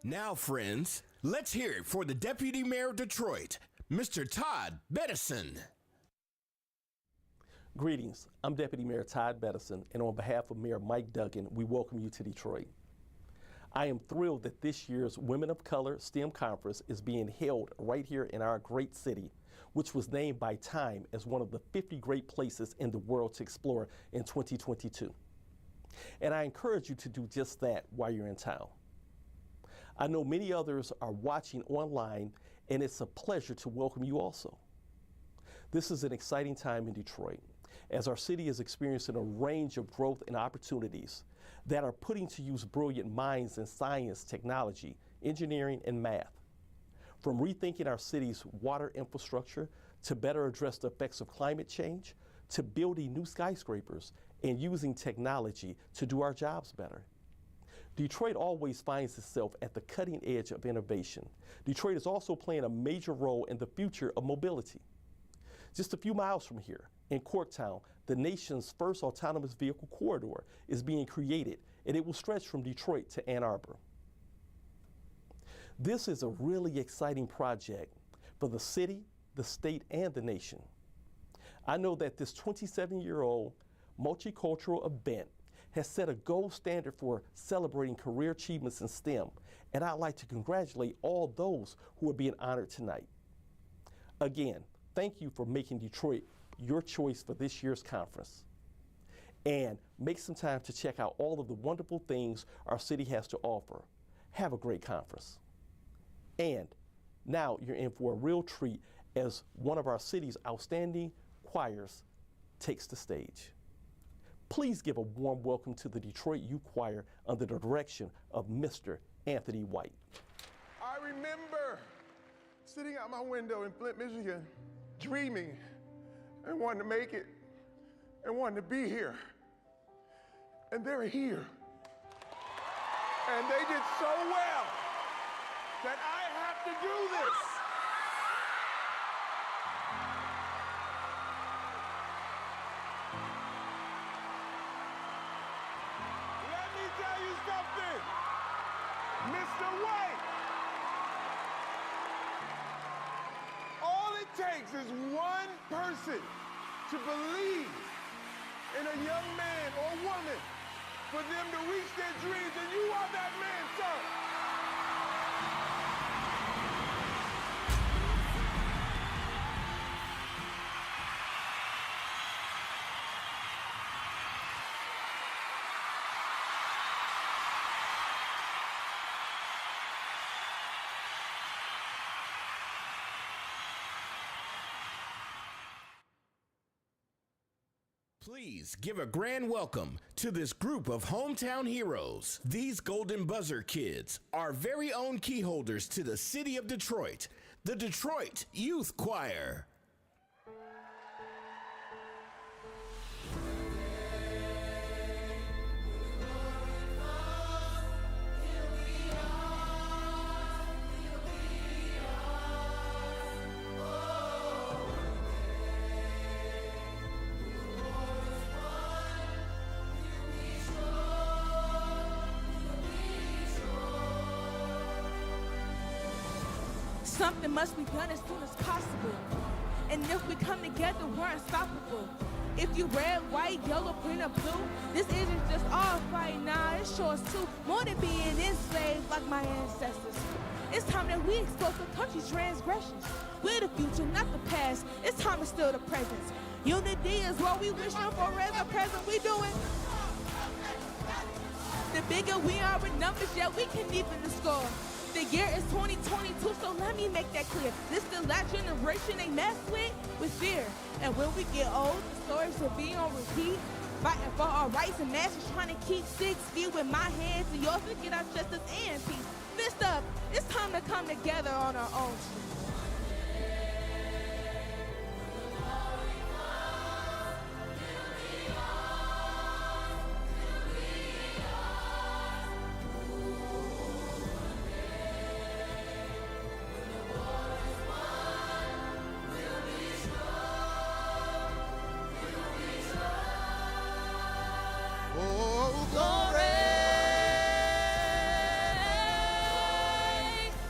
Now, friends, let's hear it for the Deputy Mayor of Detroit, Mr. Todd Bettison. Greetings, I'm Deputy Mayor Todd Bettison, and on behalf of Mayor Mike Duggan, we welcome you to Detroit. I am thrilled that this year's Women of Color STEM Conference is being held right here in our great city, which was named by Time as one of the 50 great places in the world to explore in 2022. And I encourage you to do just that while you're in town. I know many others are watching online, and it's a pleasure to welcome you also. This is an exciting time in Detroit, as our city is experiencing a range of growth and opportunities that are putting to use brilliant minds in science, technology, engineering, and math. From rethinking our city's water infrastructure to better address the effects of climate change, to building new skyscrapers and using technology to do our jobs better. Detroit always finds itself at the cutting edge of innovation. Detroit is also playing a major role in the future of mobility. Just a few miles from here, in Corktown, the nation's first autonomous vehicle corridor is being created, and it will stretch from Detroit to Ann Arbor. This is a really exciting project for the city, the state, and the nation. I know that this 27-year-old multicultural event has set a gold standard for celebrating career achievements in STEM, and I'd like to congratulate all those who are being honored tonight. Again, thank you for making Detroit your choice for this year's conference. And make some time to check out all of the wonderful things our city has to offer. Have a great conference. And now you're in for a real treat as one of our city's outstanding choirs takes the stage. Please give a warm welcome to the Detroit Youth Choir under the direction of Mr. Anthony White. I remember sitting out my window in Flint, Michigan, dreaming and wanting to make it and wanting to be here. And they're here. And they did so well that I have to do this. Let me tell you something, Mr. White. All it takes is one person to believe in a young man or woman for them to reach their dreams, and you are that man, sir. Please give a grand welcome to this group of hometown heroes. These Golden Buzzer kids are very own key holders to the city of Detroit, the Detroit Youth Choir. Something must be done as soon as possible. And if we come together, we're unstoppable. If you red, white, yellow, green, or blue, this isn't just our fight, nah, it shows too. More than being enslaved like my ancestors. It's time that we expose the country's transgressions. We're the future, not the past. It's time to steal the present. Unity is what we wishing for as a present we doing. The bigger we are in numbers, yeah, we can even the score. The year is 2022, so let me make that clear. This the last generation they mess with fear. And when we get old, the stories will be on repeat. Fighting for our rights and masses, trying to keep 6 feet with my hands and yours to get our justice and peace. Fist up, it's time to come together on our own.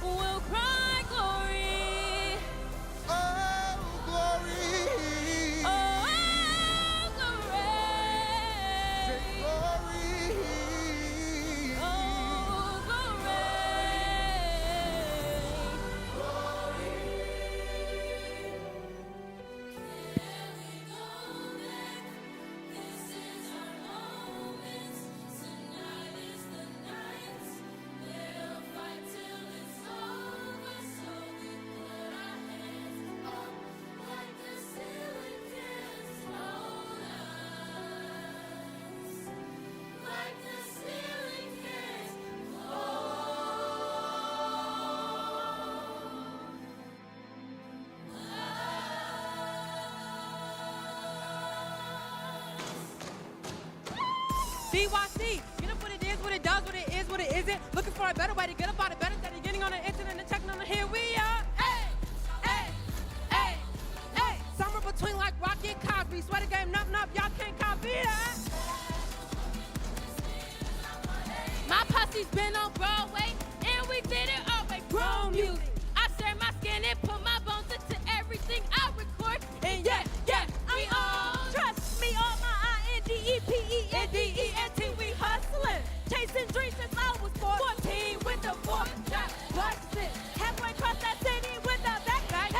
We'll cry glory. DYC, get up what it is, what it does, what it is, what it isn't. Looking for a better way to get about it better than getting on the internet and checking on it. Here we are. Hey, hey, hey, hey. Somewhere between like Rocky and Cosby. Sweater game, nup, y'all can't copy that. My posse's been on Broadway, and we did it all by grown music. I share my skin and put my bones into everything I record. And yeah, we all trust me on my INDEPENDENT. We hustling, chasing dreams since I was 14 with the 4 shot bustin'. Halfway across that city with a back crush.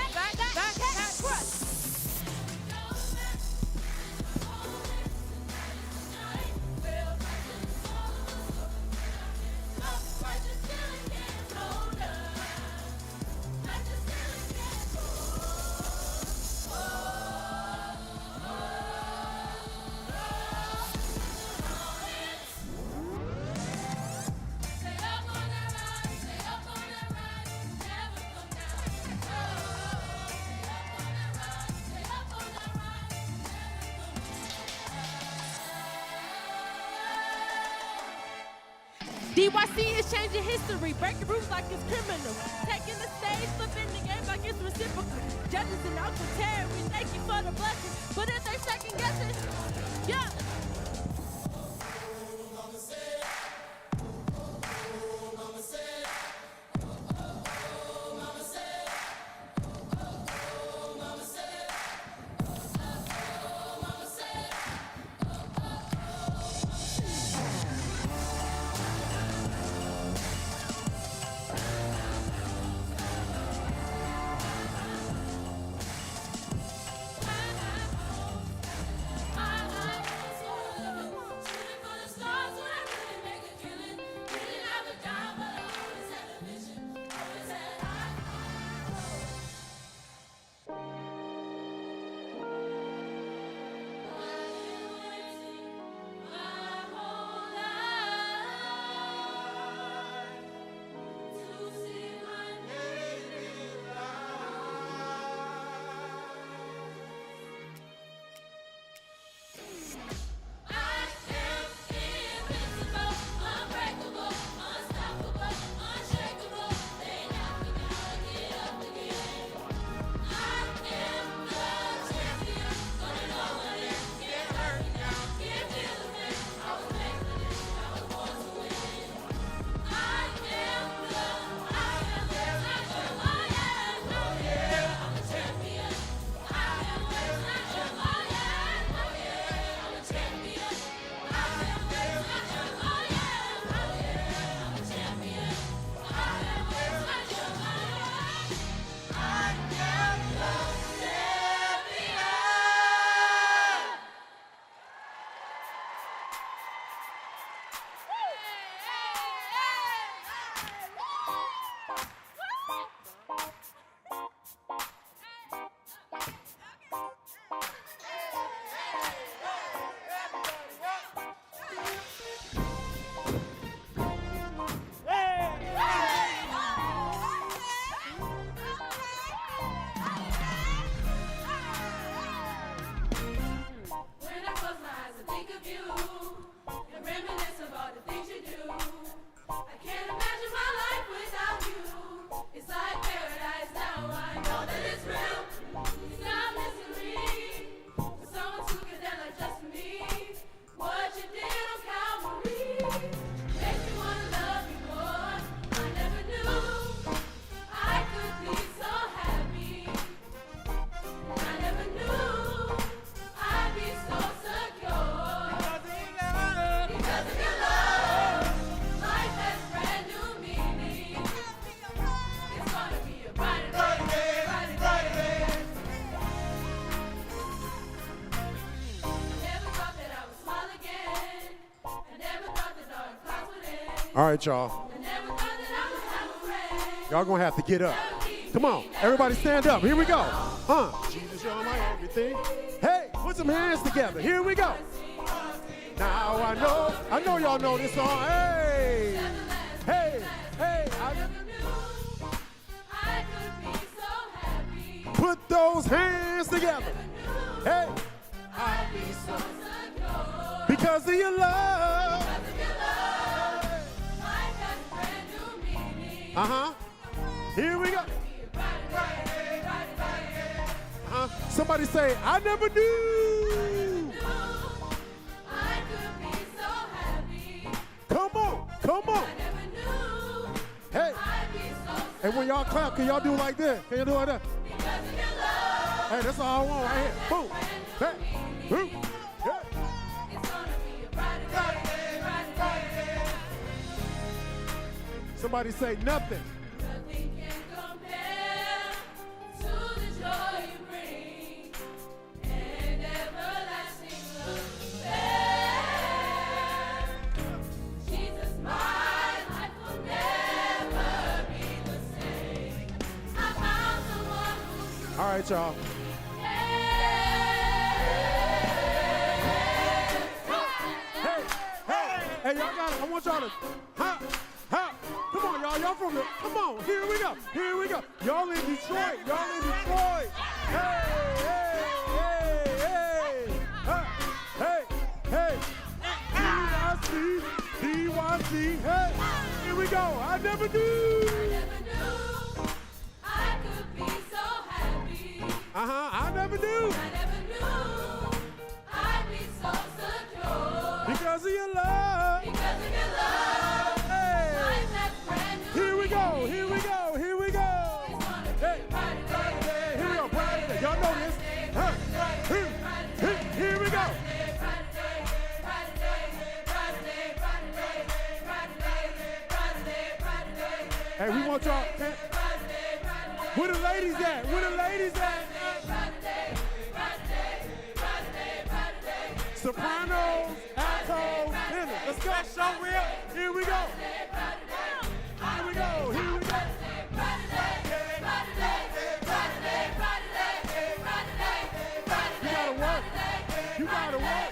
DYC is changing history, breaking rules like it's criminal. Taking the stage, flipping the game like it's reciprocal. Judges and Uncle Terry, we thank you for the blessings. But if they second guessing, yeah. All right, y'all. Y'all gonna have to get up. Come on, everybody stand up. Here we go. Jesus, you're my everything. Hey, put some hands together. Here we go. Now I know y'all know this song. Hey, hey, hey. Put those hands together. Hey, because of your love. Uh-huh. Here we go. Somebody say, I never knew. Come on, come on. Hey. And when y'all clap, can y'all do it like this? Can you do it like that? Hey, that's all I want right here. Boom. Hey. Boom. Yeah. Somebody say nothing. Nothing can compare to the joy you bring and everlasting love. Jesus, my life will never be the same. I found someone who's true. All right, y'all. Hey, y'all got it. I want y'all to, come on, y'all. Y'all from the, come on. Here we go. Here we go. Y'all in Detroit. Y'all in Detroit. Hey, hey, hey, hey, hey. DYC. Hey, here we go. I never knew. I could be so happy. I never knew. I never knew I'd be so secure. Because of your love. Because of your love. Hey. Life that's brand new. Here we go. Here we go. Here we go. It's gonna be Hey. a brighter day. Here we go. Brighter day. Y'all know this. Here we go. Hey, we want y'all. Where the ladies at? Where the ladies at? Sopranos, altos, tenors. Let's go. Show real. Here we go. Here we go. Here we go. You gotta work. You gotta work.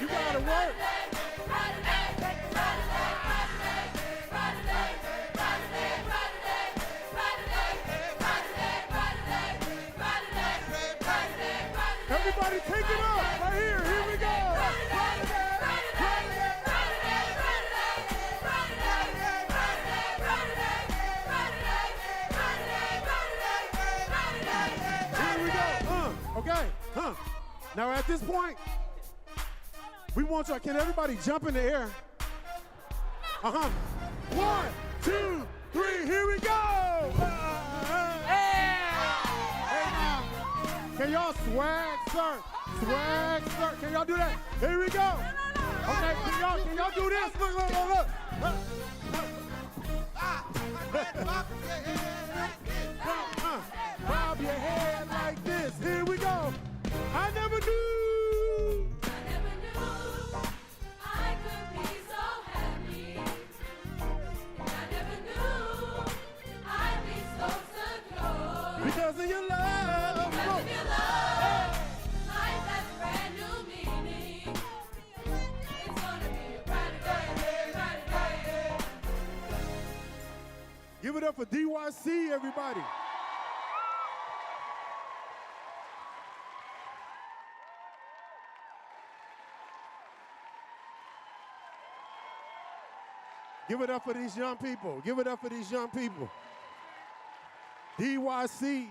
You gotta work. Everybody take it up. Right here. Here we go. Here we go. Okay. Now at this point, we want y'all. Can everybody jump in the air? 1, 2, 3. Here we go. Hey now. Can y'all swag, sir? Swag, sir. Can y'all do that? Here we go. Okay. Can y'all do this? Look. Bob your head like this. Here we go. I never knew. I never knew I could be so happy. I never knew I'd be so secure. Because of your love. Because of your love, life has brand new meaning. It's gonna be a brighter day, brighter day. Give it up for DYC, everybody. Give it up for these young people. Give it up for these young people. DYC.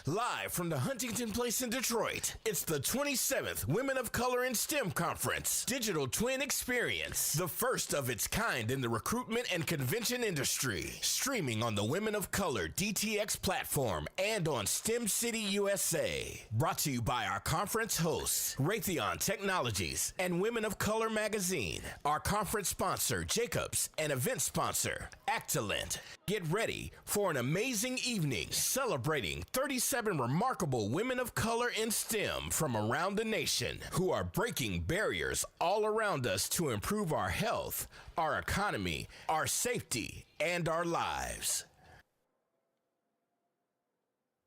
Live from the Huntington Place in Detroit, it's the 27th Women of Color in STEM Conference, Digital Twin Experience, the first of its kind in the recruitment and convention industry, streaming on the Women of Color DTX platform and on STEM City USA. Brought to you by our conference hosts, Raytheon Technologies and Women of Color Magazine, our conference sponsor, Jacobs, and event sponsor, Actilent. Get ready for an amazing evening celebrating 37 remarkable women of color in STEM from around the nation who are breaking barriers all around us to improve our health, our economy, our safety, and our lives.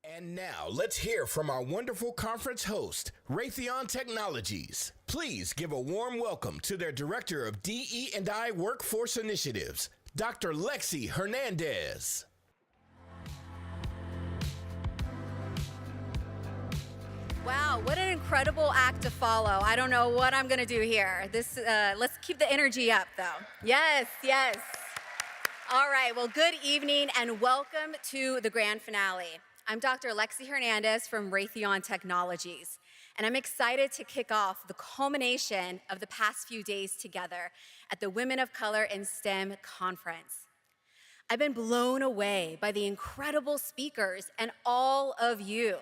And now let's hear from our wonderful conference host, Raytheon Technologies. Please give a warm welcome to their Director of DE&I Workforce Initiatives, Dr. Lexi Hernandez. Wow, what an incredible act to follow. I don't know what I'm gonna do here. Let's keep the energy up though. Yes, yes. All right, well, good evening and welcome to the grand finale. I'm Dr. Lexi Hernandez from Raytheon Technologies, and I'm excited to kick off the culmination of the past few days together at the Women of Color in STEM conference. I've been blown away by the incredible speakers and all of you.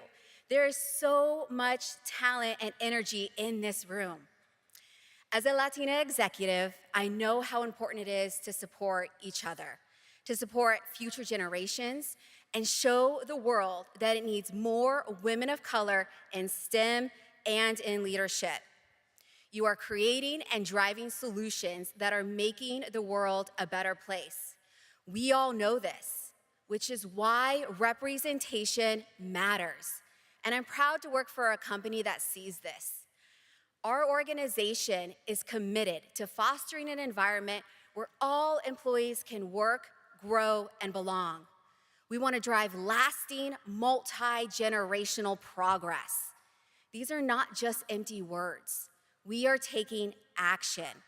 There is so much talent and energy in this room. As a Latina executive, I know how important it is to support each other, to support future generations, and show the world that it needs more women of color in STEM and in leadership. You are creating and driving solutions that are making the world a better place. We all know this, which is why representation matters. And I'm proud to work for a company that sees this. Our organization is committed to fostering an environment where all employees can work, grow, and belong. We want to drive lasting, multi-generational progress. These are not just empty words. We are taking action.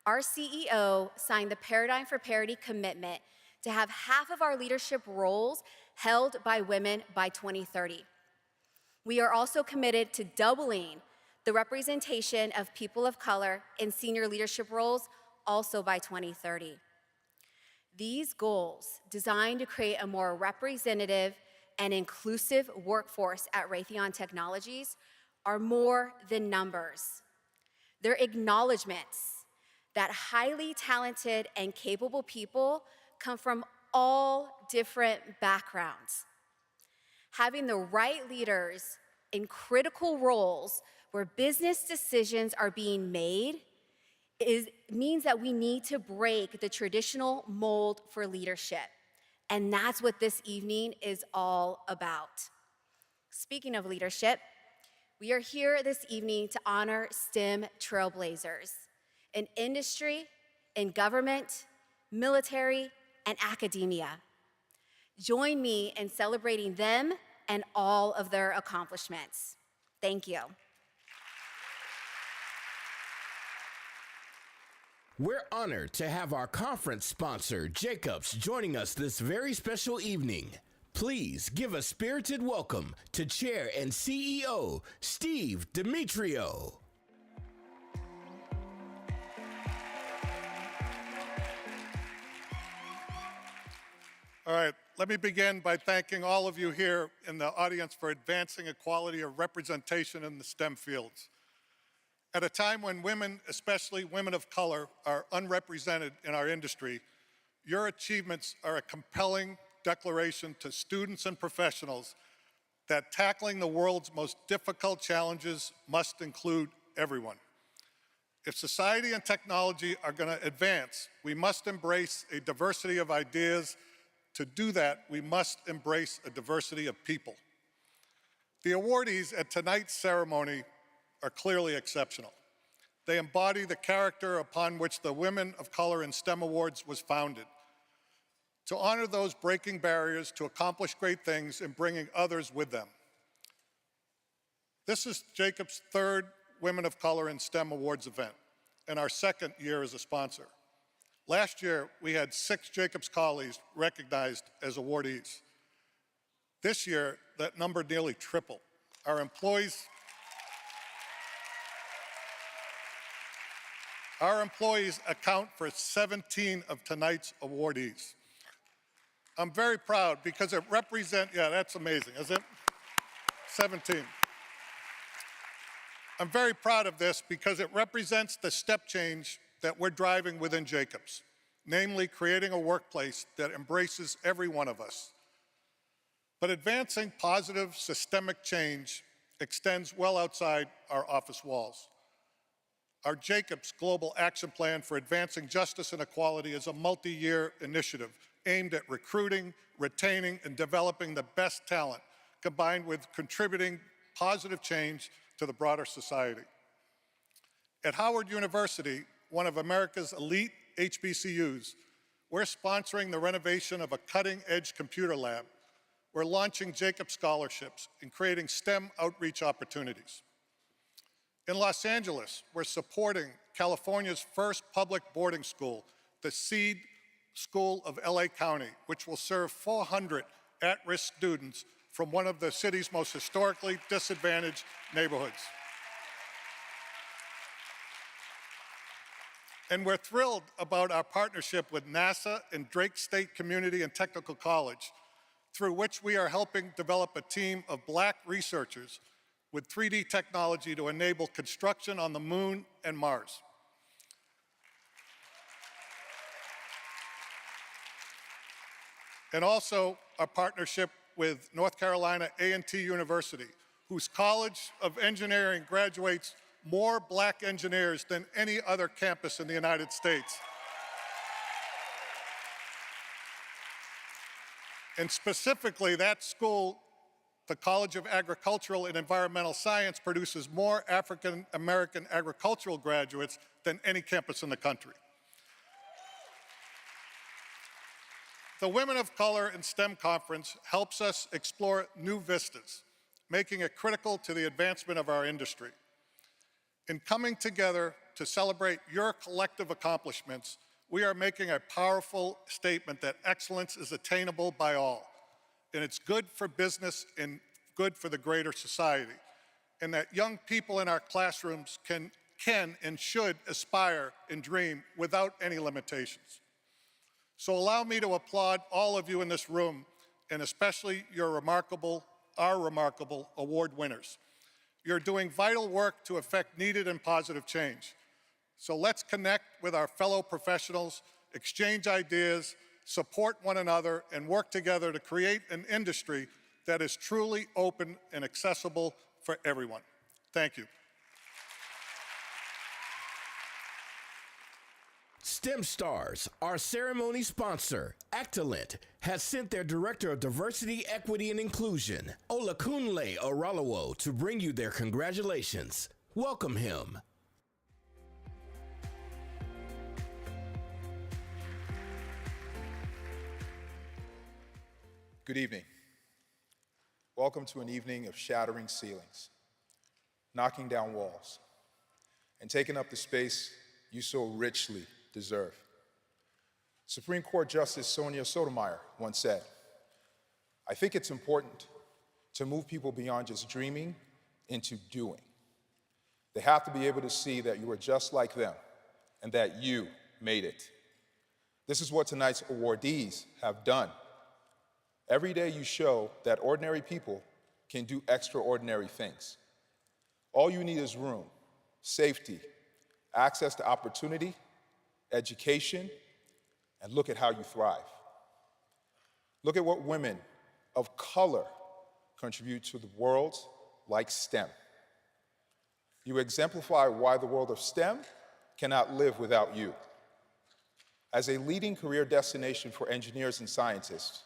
Our CEO signed the Paradigm for Parity commitment to have half of our leadership roles held by women by 2030. We are also committed to doubling the representation of people of color in senior leadership roles also by 2030. These goals, designed to create a more representative and inclusive workforce at Raytheon Technologies, are more than numbers. They're acknowledgments that highly talented and capable people come from all different backgrounds. Having the right leaders in critical roles where business decisions are being made means that we need to break the traditional mold for leadership. And that's what this evening is all about. Speaking of leadership, we are here this evening to honor STEM trailblazers in industry, in government, military, and academia. Join me in celebrating them and all of their accomplishments. Thank you. We're honored to have our conference sponsor, Jacobs, joining us this very special evening. Please give a spirited welcome to Chair and CEO, Steve Demetrio. All right, let me begin by thanking all of you here in the audience for advancing equality of representation in the STEM fields. At a time when women, especially women of color, are unrepresented in our industry, your achievements are a compelling declaration to students and professionals that tackling the world's most difficult challenges must include everyone. If society and technology are going to advance, we must embrace a diversity of ideas. To do that, we must embrace a diversity of people. The awardees at tonight's ceremony are clearly exceptional. They embody the character upon which the Women of Color in STEM Awards was founded, to honor those breaking barriers to accomplish great things and bringing others with them. This is Jacobs' third Women of Color in STEM Awards event, and our second year as a sponsor. Last year, we had 6 Jacobs colleagues recognized as awardees. This year, that number nearly tripled. Our employees account for 17 of tonight's awardees. I'm very proud because it represents, yeah, that's amazing, isn't it? 17. I'm very proud of this because it represents the step change that we're driving within Jacobs, namely creating a workplace that embraces every one of us. But advancing positive systemic change extends well outside our office walls. Our Jacobs Global Action Plan for Advancing Justice and Equality is a multi-year initiative aimed at recruiting, retaining, and developing the best talent, combined with contributing positive change to the broader society. At Howard University, one of America's elite HBCUs, we're sponsoring the renovation of a cutting-edge computer lab we're launching Jacob Scholarships and creating STEM outreach opportunities. In Los Angeles, we're supporting California's first public boarding school, the Seed School of LA County, which will serve 400 at-risk students from one of the city's most historically disadvantaged neighborhoods. And we're thrilled about our partnership with NASA and Drake State Community and Technical College, through which we are helping develop a team of Black researchers with 3D technology to enable construction on the Moon and Mars. And also a partnership with North Carolina A&T University, whose College of Engineering graduates more Black engineers than any other campus in the United States. And specifically, that school, the College of Agricultural and Environmental Science, produces more African American agricultural graduates than any campus in the country. The Women of Color in STEM Conference helps us explore new vistas, making it critical to the advancement of our industry. In coming together to celebrate your collective accomplishments, we are making a powerful statement that excellence is attainable by all, and it's good for business and good for the greater society, and that young people in our classrooms can and should aspire and dream without any limitations. So allow me to applaud all of you in this room, and especially our remarkable award winners. You're doing vital work to effect needed and positive change. So let's connect with our fellow professionals, exchange ideas, support one another, and work together to create an industry that is truly open and accessible for everyone. Thank you. STEM Stars, our ceremony sponsor, Actilent, has sent their Director of Diversity, Equity, and Inclusion, Olakunle Oralawo, to bring you their congratulations. Welcome him. Good evening. Welcome to an evening of shattering ceilings, knocking down walls, and taking up the space you so richly deserve. Supreme Court Justice Sonia Sotomayor once said, "I think it's important to move people beyond just dreaming into doing. They have to be able to see that you are just like them and that you made it." This is what tonight's awardees have done. Every day you show that ordinary people can do extraordinary things. All you need is room, safety, access to opportunity, education, and look at how you thrive. Look at what women of color contribute to the world like STEM. You exemplify why the world of STEM cannot live without you. As a leading career destination for engineers and scientists,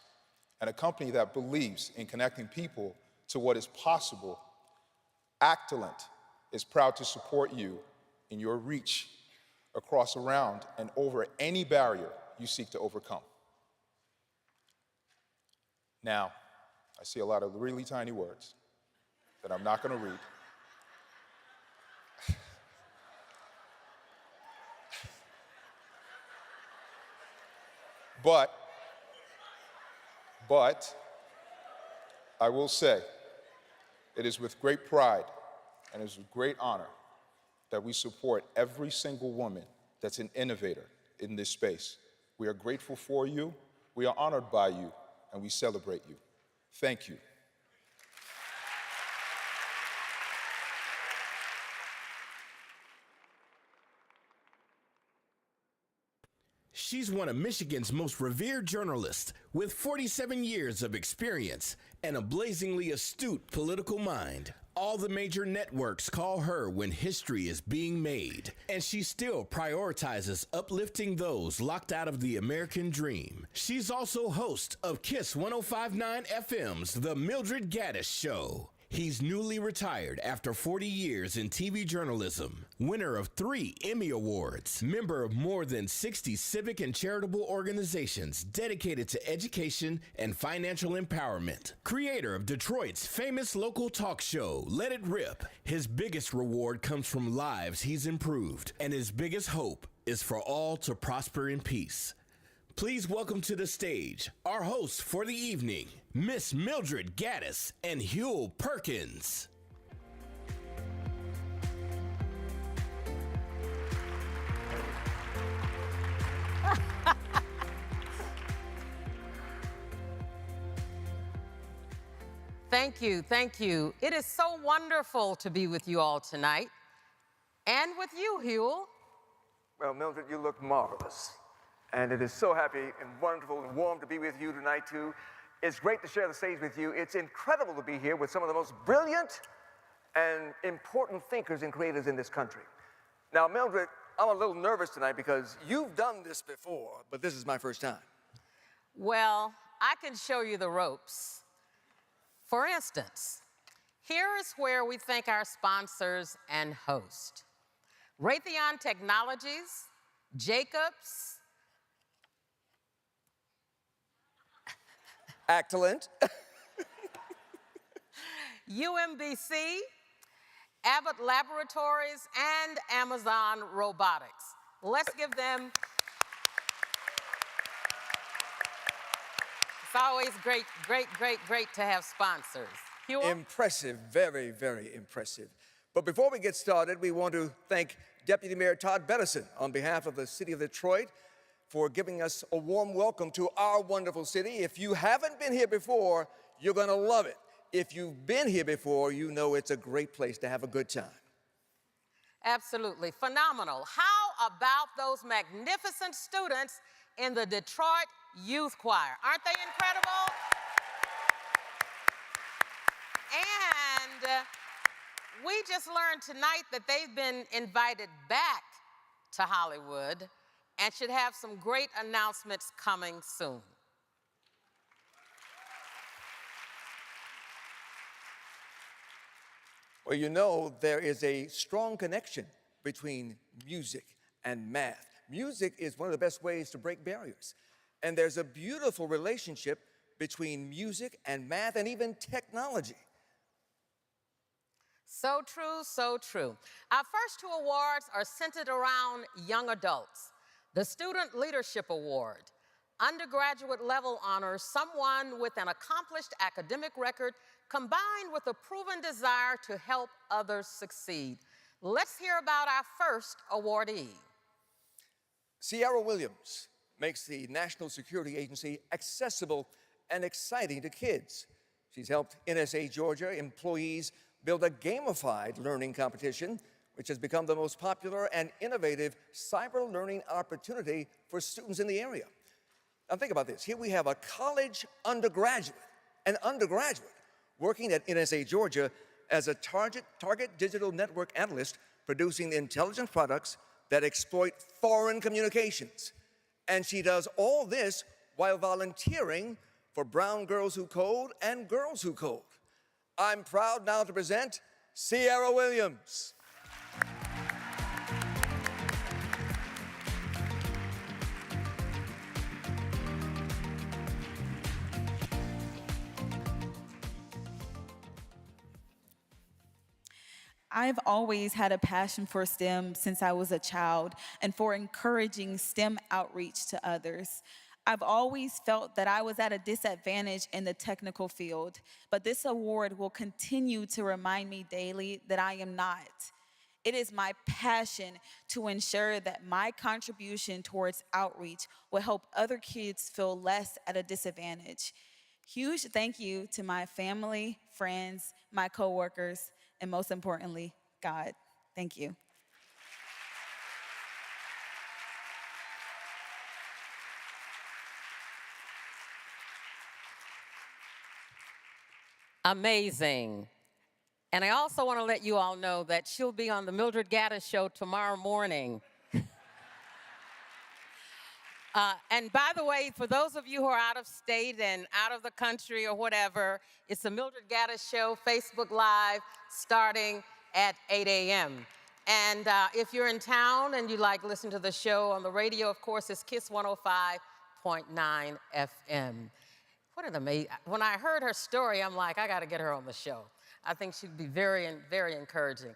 and a company that believes in connecting people to what is possible, Actilent is proud to support you in your reach across, around, and over any barrier you seek to overcome. Now, I see a lot of really tiny words that I'm not going to read. But I will say, it is with great pride and it is with great honor that we support every single woman that's an innovator in this space. We are grateful for you, we are honored by you, and we celebrate you. Thank you. She's one of Michigan's most revered journalists with 47 years of experience and a blazingly astute political mind. All the major networks call her when history is being made, and she still prioritizes uplifting those locked out of the American dream. She's also host of KISS 105.9 FM's The Mildred Gaddis Show. He's newly retired after 40 years in TV journalism, winner of 3 Emmy Awards, member of more than 60 civic and charitable organizations dedicated to education and financial empowerment, creator of Detroit's famous local talk show, Let It Rip. His biggest reward comes from lives he's improved, and his biggest hope is for all to prosper in peace. Please welcome to the stage our hosts for the evening, Miss Mildred Gaddis and Huel Perkins. Thank you, thank you. It is so wonderful to be with you all tonight. And with you, Huel. Well, Mildred, you look marvelous. And it is so happy and wonderful and warm to be with you tonight, too. It's great to share the stage with you. It's incredible to be here with some of the most brilliant and important thinkers and creators in this country. Now, Mildred, I'm a little nervous tonight because you've done this before, but this is my first time. Well, I can show you the ropes. For instance, here is where we thank our sponsors and host. Raytheon Technologies, Jacobs, Excellent. UMBC, Abbott Laboratories, and Amazon Robotics. Let's give them. It's always great to have sponsors. Huel? Impressive, very, very impressive. But before we get started, we want to thank Deputy Mayor Todd Bettison on behalf of the City of Detroit for giving us a warm welcome to our wonderful city. If you haven't been here before, you're gonna love it. If you've been here before, you know it's a great place to have a good time. Absolutely, phenomenal. How about those magnificent students in the Detroit Youth Choir? Aren't they incredible? And we just learned tonight that they've been invited back to Hollywood and should have some great announcements coming soon. Well, you know, there is a strong connection between music and math. Music is one of the best ways to break barriers. And there's a beautiful relationship between music and math and even technology. So true, so true. Our first 2 awards are centered around young adults. The Student Leadership Award, undergraduate level honors, someone with an accomplished academic record combined with a proven desire to help others succeed. Let's hear about our first awardee. Sierra Williams makes the National Security Agency accessible and exciting to kids. She's helped NSA Georgia employees build a gamified learning competition, which has become the most popular and innovative cyber learning opportunity for students in the area. Now think about this. Here we have a college undergraduate, an undergraduate, working at NSA Georgia as a target digital network analyst, producing intelligence products that exploit foreign communications. And she does all this while volunteering for Brown Girls Who Code and Girls Who Code. I'm proud now to present Sierra Williams. I've always had a passion for STEM since I was a child and for encouraging STEM outreach to others. I've always felt that I was at a disadvantage in the technical field, but this award will continue to remind me daily that I am not. It is my passion to ensure that my contribution towards outreach will help other kids feel less at a disadvantage. Huge thank you to my family, friends, my coworkers, and most importantly, God. Thank you. Amazing. And I also want to let you all know that she'll be on the Mildred Gaddis Show tomorrow morning. And by the way, for those of you who are out of state and out of the country or whatever, it's the Mildred Gaddis Show, Facebook Live, starting at 8 a.m. And if you're in town and you like listen to the show on the radio, of course, it's Kiss 105.9 FM. What an amazing, when I heard her story, I'm like, I got to get her on the show. I think she'd be very, very encouraging.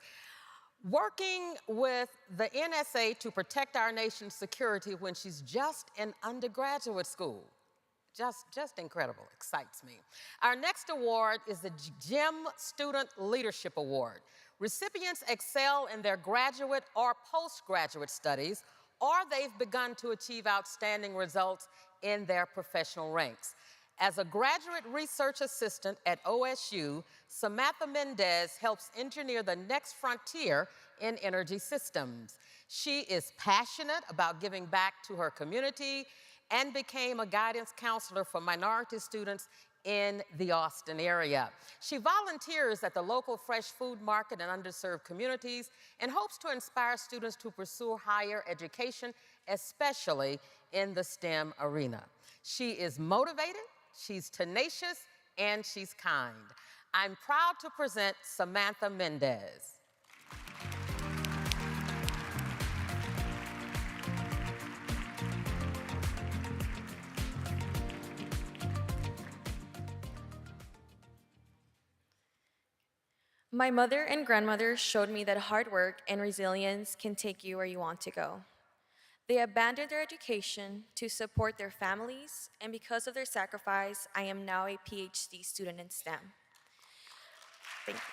Working with the NSA to protect our nation's security when she's just in undergraduate school. Just incredible, excites me. Our next award is the GEM Student Leadership Award. Recipients excel in their graduate or postgraduate studies, or they've begun to achieve outstanding results in their professional ranks. As a graduate research assistant at OSU, Samantha Mendez helps engineer the next frontier in energy systems. She is passionate about giving back to her community and became a guidance counselor for minority students in the Austin area. She volunteers at the local fresh food market in underserved communities and hopes to inspire students to pursue higher education, especially in the STEM arena. She is motivated, she's tenacious, and she's kind. I'm proud to present Samantha Mendez. My mother and grandmother showed me that hard work and resilience can take you where you want to go. They abandoned their education to support their families, and because of their sacrifice, I am now a PhD student in STEM. Thank you.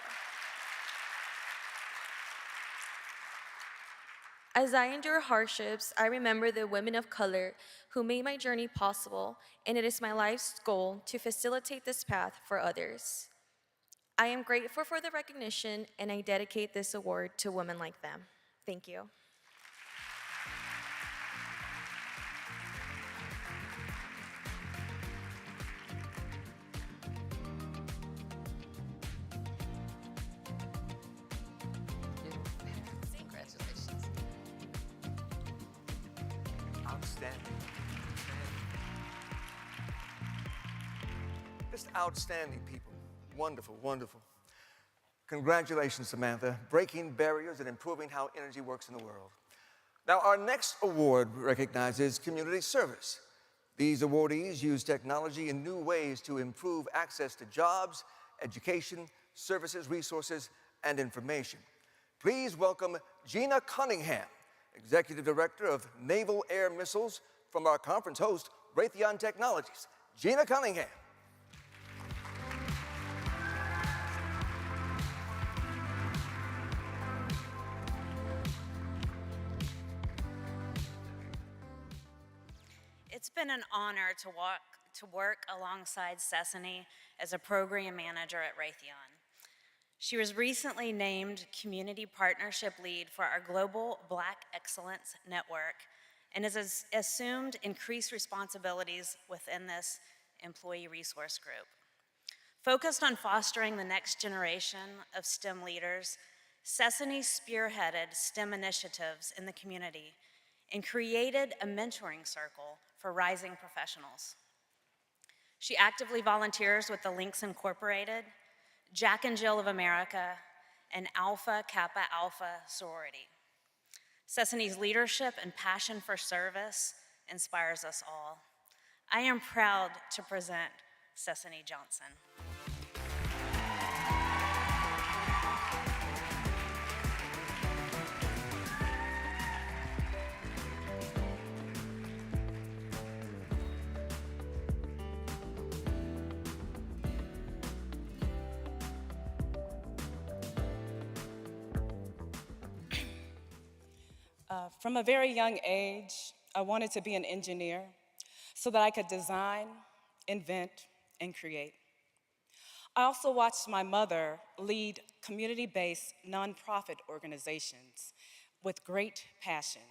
As I endure hardships, I remember the women of color who made my journey possible, and it is my life's goal to facilitate this path for others. I am grateful for the recognition, and I dedicate this award to women like them. Thank you. Congratulations. Outstanding. Just outstanding people. Wonderful, wonderful. Congratulations, Samantha. Breaking barriers and improving how energy works in the world. Now, our next award recognizes community service. These awardees use technology in new ways to improve access to jobs, education, services, resources, and information. Please welcome Gina Cunningham, Executive Director of Naval Air Missiles, from our conference host, Raytheon Technologies. Gina Cunningham. It's been an honor to work alongside Cecily as a program manager at Raytheon. She was recently named Community Partnership Lead for our Global Black Excellence Network and has assumed increased responsibilities within this employee resource group. Focused on fostering the next generation of STEM leaders, Cecily spearheaded STEM initiatives in the community and created a mentoring circle for rising professionals. She actively volunteers with the Links Incorporated, Jack and Jill of America, and Alpha Kappa Alpha sorority. Cecily's leadership and passion for service inspires us all. I am proud to present Cecily Johnson. From a very young age, I wanted to be an engineer so that I could design, invent, and create. I also watched my mother lead community-based nonprofit organizations with great passion,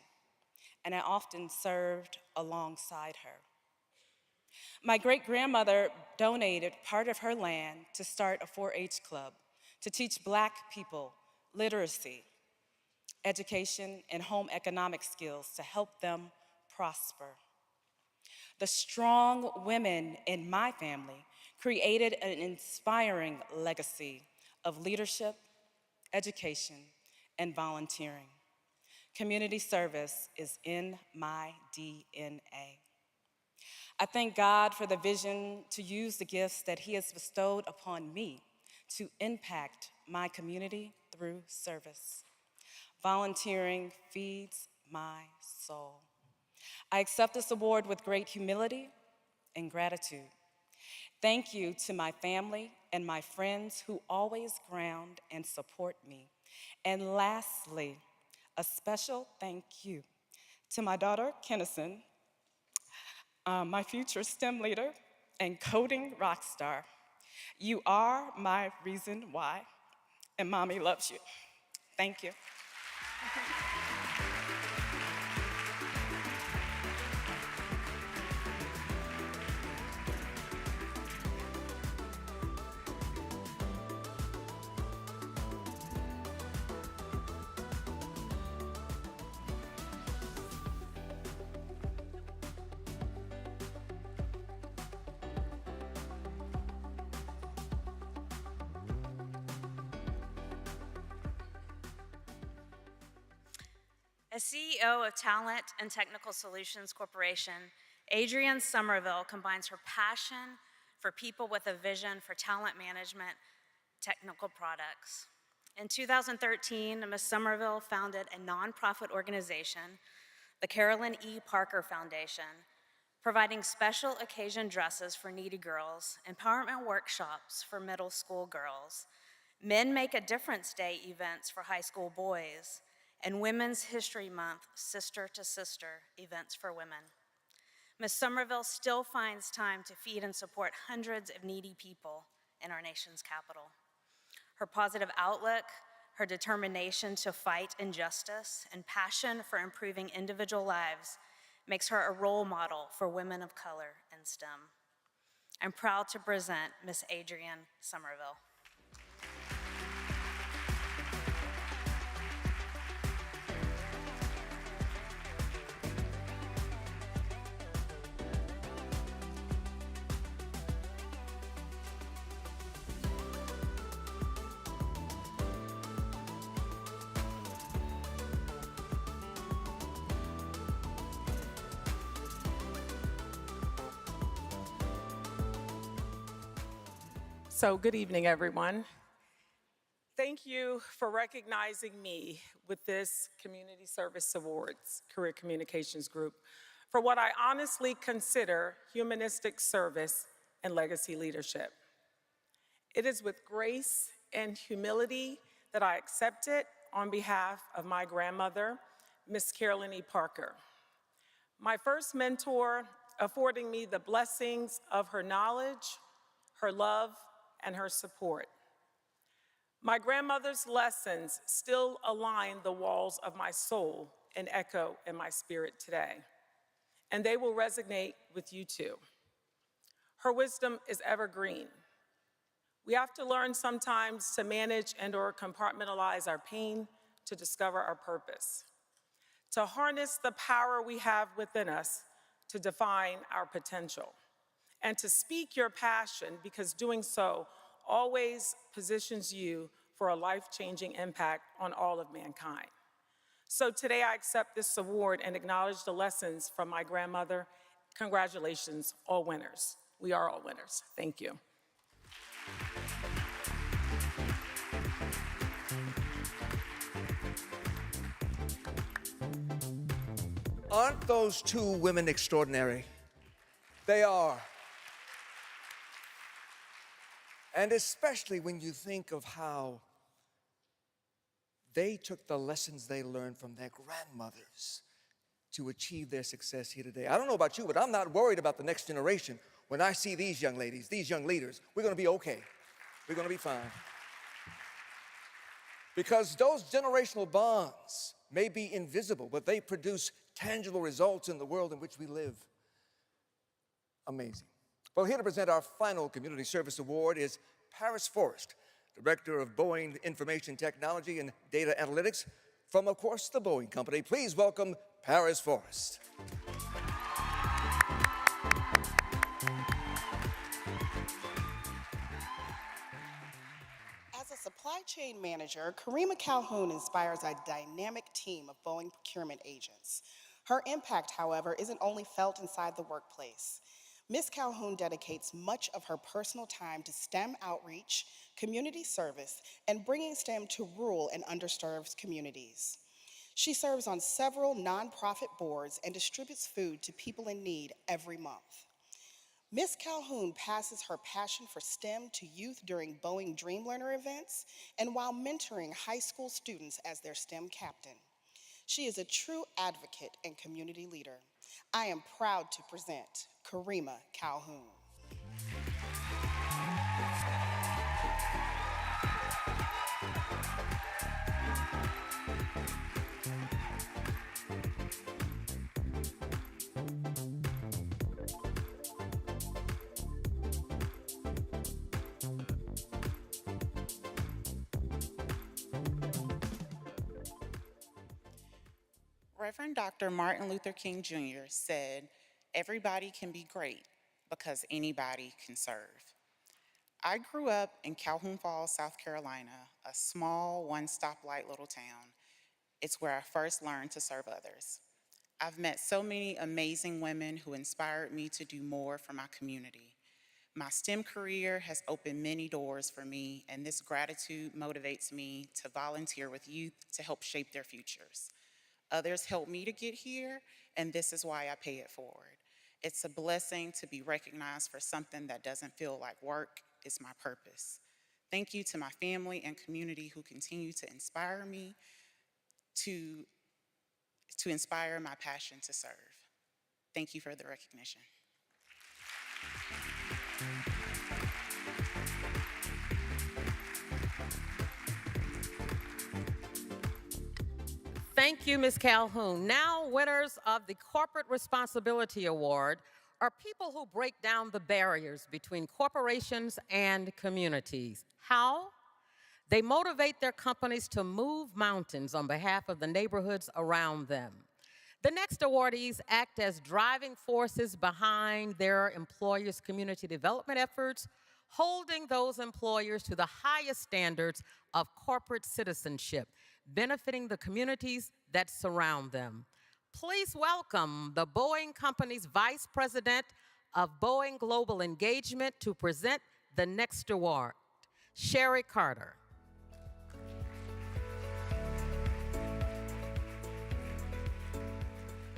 and I often served alongside her. My great-grandmother donated part of her land to start a 4-H club to teach Black people literacy, education, and home economic skills to help them prosper. The strong women in my family created an inspiring legacy of leadership, education, and volunteering. Community service is in my DNA. I thank God for the vision to use the gifts that He has bestowed upon me to impact my community through service. Volunteering feeds my soul. I accept this award with great humility and gratitude. Thank you to my family and my friends who always ground and support me. And lastly, a special thank you to my daughter, Kennison, my future STEM leader and coding rock star. You are my reason why, and Mommy loves you. Thank you. As CEO of Talent and Technical Solutions Corporation, Adrienne Somerville combines her passion for people with a vision for talent management technical products. In 2013, Ms. Somerville founded a nonprofit organization, the Carolyn E. Parker Foundation, providing special occasion dresses for needy girls, empowerment workshops for middle school girls, Men Make a Difference Day events for high school boys, and Women's History Month Sister to Sister events for women. Ms. Somerville still finds time to feed and support hundreds of needy people in our nation's capital. Her positive outlook, her determination to fight injustice, and passion for improving individual lives makes her a role model for women of color in STEM. I'm proud to present Ms. Adrienne Somerville. So good evening, everyone. Thank you for recognizing me with this Community Service Awards Career Communications Group for what I honestly consider humanistic service and legacy leadership. It is with grace and humility that I accept it on behalf of my grandmother, Miss Carolyn E. Parker, my first mentor, affording me the blessings of her knowledge, her love, and her support. My grandmother's lessons still align the walls of my soul and echo in my spirit today, and they will resonate with you too. Her wisdom is evergreen. We have to learn sometimes to manage and/or compartmentalize our pain to discover our purpose, to harness the power we have within us to define our potential, and to speak your passion, because doing so always positions you for a life-changing impact on all of mankind. So today I accept this award and acknowledge the lessons from my grandmother. Congratulations, all winners. We are all winners. Thank you. Aren't those two women extraordinary? They are. And especially when you think of how they took the lessons they learned from their grandmothers to achieve their success here today. I don't know about you, but I'm not worried about the next generation. When I see these young ladies, these young leaders, we're gonna be okay. We're gonna be fine. Because those generational bonds may be invisible, but they produce tangible results in the world in which we live. Amazing. Well, here to present our final Community Service Award is Paris Forrest, Director of Boeing Information Technology and Data Analytics from, of course, the Boeing Company. Please welcome Paris Forrest. supply chain manager, Karima Calhoun inspires a dynamic team of Boeing procurement agents. Her impact, however, isn't only felt inside the workplace. Ms. Calhoun dedicates much of her personal time to STEM outreach, community service, and bringing STEM to rural and underserved communities. She serves on several nonprofit boards and distributes food to people in need every month. Ms. Calhoun passes her passion for STEM to youth during Boeing Dream Learner events and while mentoring high school students as their STEM captain. She is a true advocate and community leader. I am proud to present Karima Calhoun. Reverend Dr. Martin Luther King Jr. said, "Everybody can be great because anybody can serve." I grew up in Calhoun Falls, South Carolina, a small one-stoplight little town. It's where I first learned to serve others. I've met so many amazing women who inspired me to do more for my community. My STEM career has opened many doors for me, and this gratitude motivates me to volunteer with youth to help shape their futures. Others helped me to get here, and this is why I pay it forward. It's a blessing to be recognized for something that doesn't feel like work. It's my purpose. Thank you to my family and community who continue to inspire me to inspire my passion to serve. Thank you for the recognition. Thank you, Ms. Calhoun. Now, winners of the Corporate Responsibility Award are people who break down the barriers between corporations and communities. How? They motivate their companies to move mountains on behalf of the neighborhoods around them. The next awardees act as driving forces behind their employers' community development efforts, holding those employers to the highest standards of corporate citizenship, benefiting the communities that surround them. Please welcome the Boeing Company's Vice President of Boeing Global Engagement to present the next award, Sherry Carter.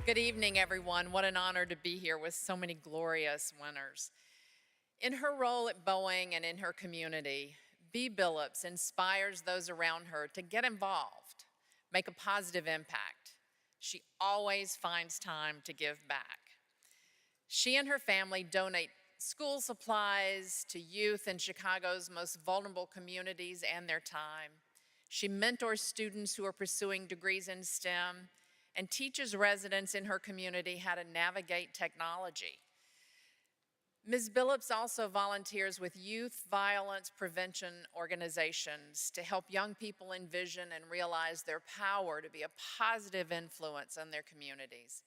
Good evening, everyone. What an honor to be here with so many glorious winners. In her role at Boeing and in her community, Bee Billups inspires those around her to get involved, make a positive impact. She always finds time to give back. She and her family donate school supplies to youth in Chicago's most vulnerable communities and their time. She mentors students who are pursuing degrees in STEM and teaches residents in her community how to navigate technology. Ms. Billups also volunteers with youth violence prevention organizations to help young people envision and realize their power to be a positive influence on their communities.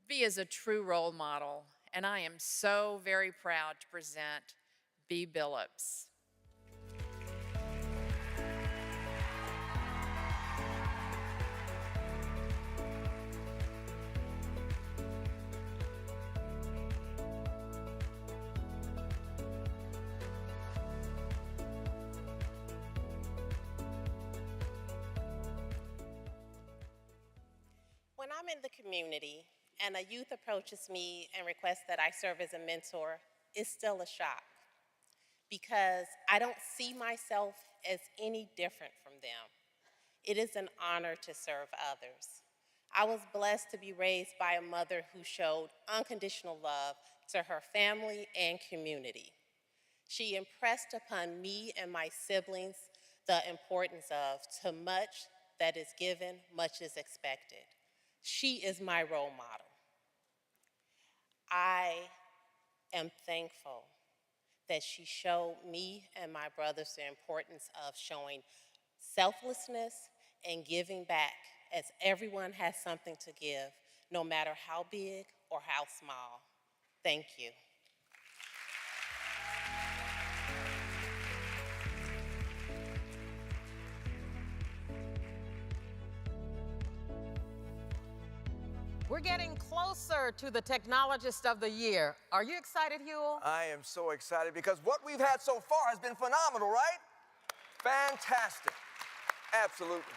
Bee is a true role model, and I am so very proud to present Bee Billups. When I'm in the community and a youth approaches me and requests that I serve as a mentor, it's still a shock because I don't see myself as any different from them. It is an honor to serve others. I was blessed to be raised by a mother who showed unconditional love to her family and community. She impressed upon me and my siblings the importance of "to much that is given, much is expected." She is my role model. I am thankful that she showed me and my brothers the importance of showing selflessness and giving back, as everyone has something to give, no matter how big or how small. Thank you. We're getting closer to the Technologist of the Year. Are you excited, Huel? I am so excited because what we've had so far has been phenomenal, right? Fantastic. Absolutely.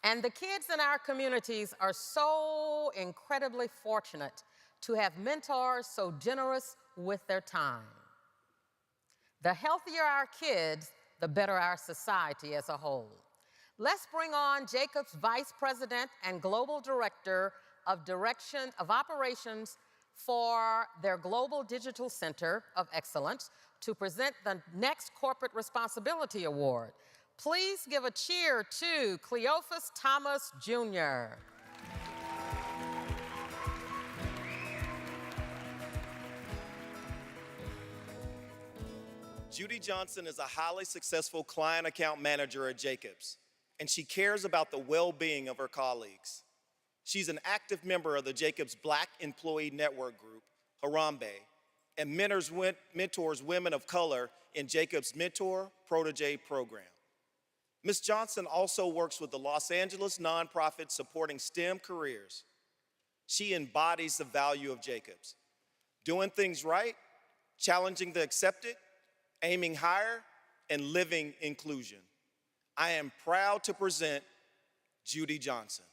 And the kids in our communities are so incredibly fortunate to have mentors so generous with their time. The healthier our kids, the better our society as a whole. Let's bring on Jacobs Vice President and Global Director of Operations for their Global Digital Center of Excellence to present the next Corporate Responsibility Award. Please give a cheer to Cleophas Thomas Jr. Judy Johnson is a highly successful client account manager at Jacobs, and she cares about the well-being of her colleagues. She's an active member of the Jacobs Black Employee Network Group, Harambe, and mentors women of color in Jacobs' Mentor Protege program. Ms. Johnson also works with the Los Angeles nonprofit supporting STEM careers. She embodies the value of Jacobs, doing things right, challenging the accepted, aiming higher, and living inclusion. I am proud to present Judy Johnson.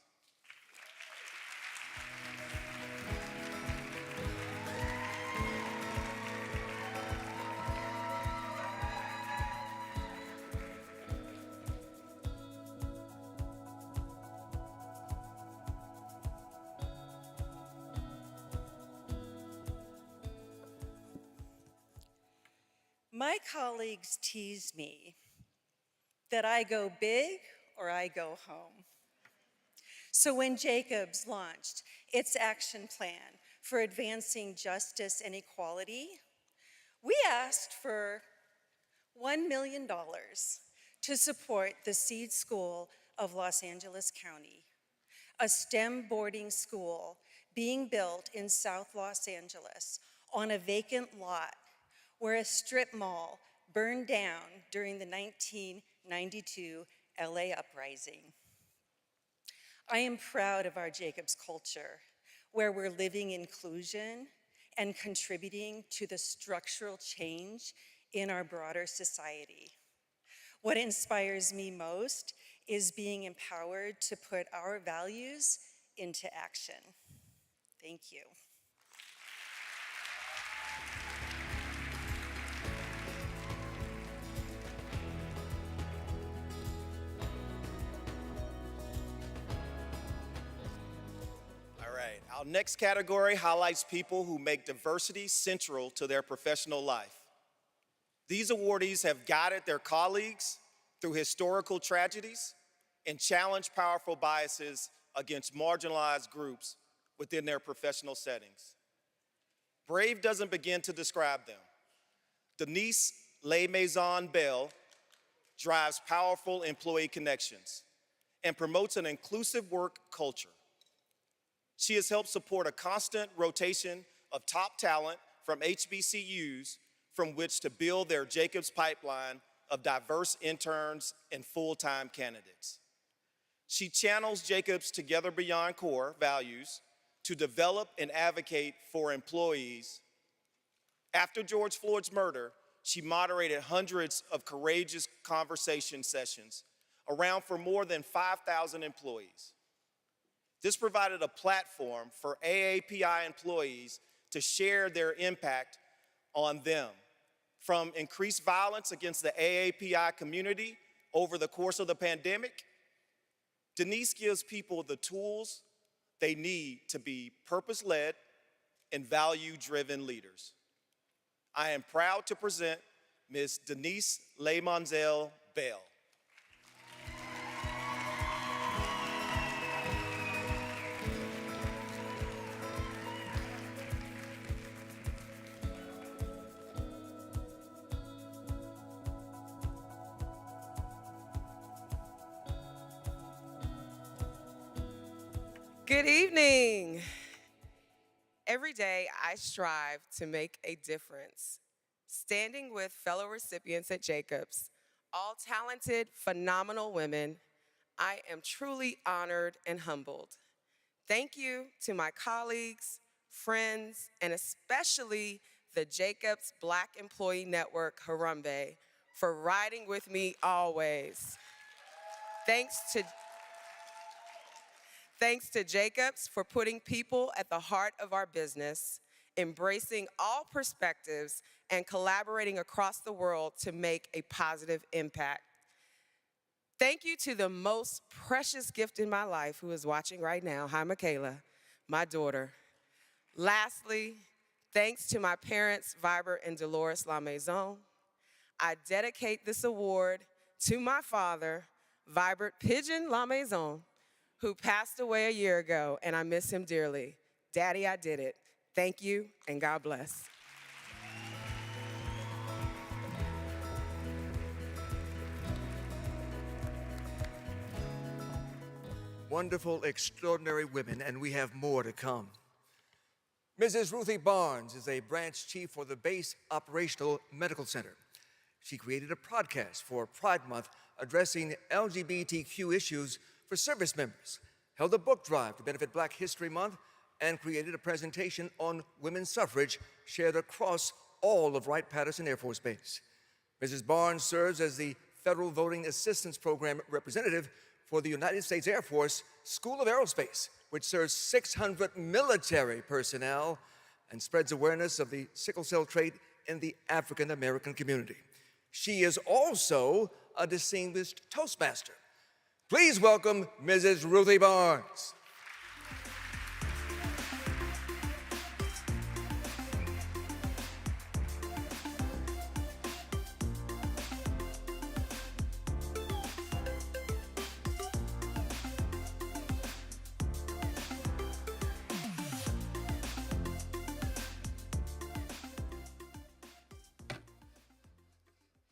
My colleagues tease me that I go big or I go home. So when Jacobs launched its action plan for advancing justice and equality, we asked for $1 million to support the Seed School of Los Angeles County, a STEM boarding school being built in South Los Angeles on a vacant lot where a strip mall burned down during the 1992 LA uprising. I am proud of our Jacobs culture, where we're living inclusion and contributing to the structural change in our broader society. What inspires me most is being empowered to put our values into action. Thank you. All right, our next category highlights people who make diversity central to their professional life. These awardees have guided their colleagues through historical tragedies and challenged powerful biases against marginalized groups within their professional settings. Brave doesn't begin to describe them. Denise Le Maison Bell drives powerful employee connections and promotes an inclusive work culture. She has helped support a constant rotation of top talent from HBCUs from which to build their Jacobs pipeline of diverse interns and full-time candidates. She channels Jacobs' Together Beyond core values to develop and advocate for employees. After George Floyd's murder, she moderated hundreds of courageous conversation sessions around for more than 5,000 employees. This provided a platform for AAPI employees to share their impact on them, from increased violence against the AAPI community over the course of the pandemic. Denise gives people the tools they need to be purpose-led and value-driven leaders. I am proud to present Ms. Denise Lemonzel Bell. Good evening. Every day I strive to make a difference, standing with fellow recipients at Jacobs, all talented, phenomenal women. I am truly honored and humbled. Thank you to my colleagues, friends, and especially the Jacobs Black Employee Network, Harambe, for riding with me always. Thanks to Jacobs for putting people at the heart of our business, embracing all perspectives, and collaborating across the world to make a positive impact. Thank you to the most precious gift in my life, who is watching right now. Hi, Michaela, my daughter. Lastly, thanks to my parents, Vibert and Dolores La Maison. I dedicate this award to my father, Vibert Pigeon La Maison, who passed away a year ago, and I miss him dearly. Daddy, I did it. Thank you, and God bless. Wonderful, extraordinary women, and we have more to come. Mrs. Ruthie Barnes is a branch chief for the Base Operational Medical Center. She created a podcast for Pride Month addressing LGBTQ issues for service members, held a book drive to benefit Black History Month, and created a presentation on women's suffrage shared across all of Wright-Patterson Air Force Base. Mrs. Barnes serves as the Federal Voting Assistance Program representative for the United States Air Force School of Aerospace, which serves 600 military personnel and spreads awareness of the sickle cell trait in the African American community. She is also a distinguished Toastmaster. Please welcome Mrs. Ruthie Barnes.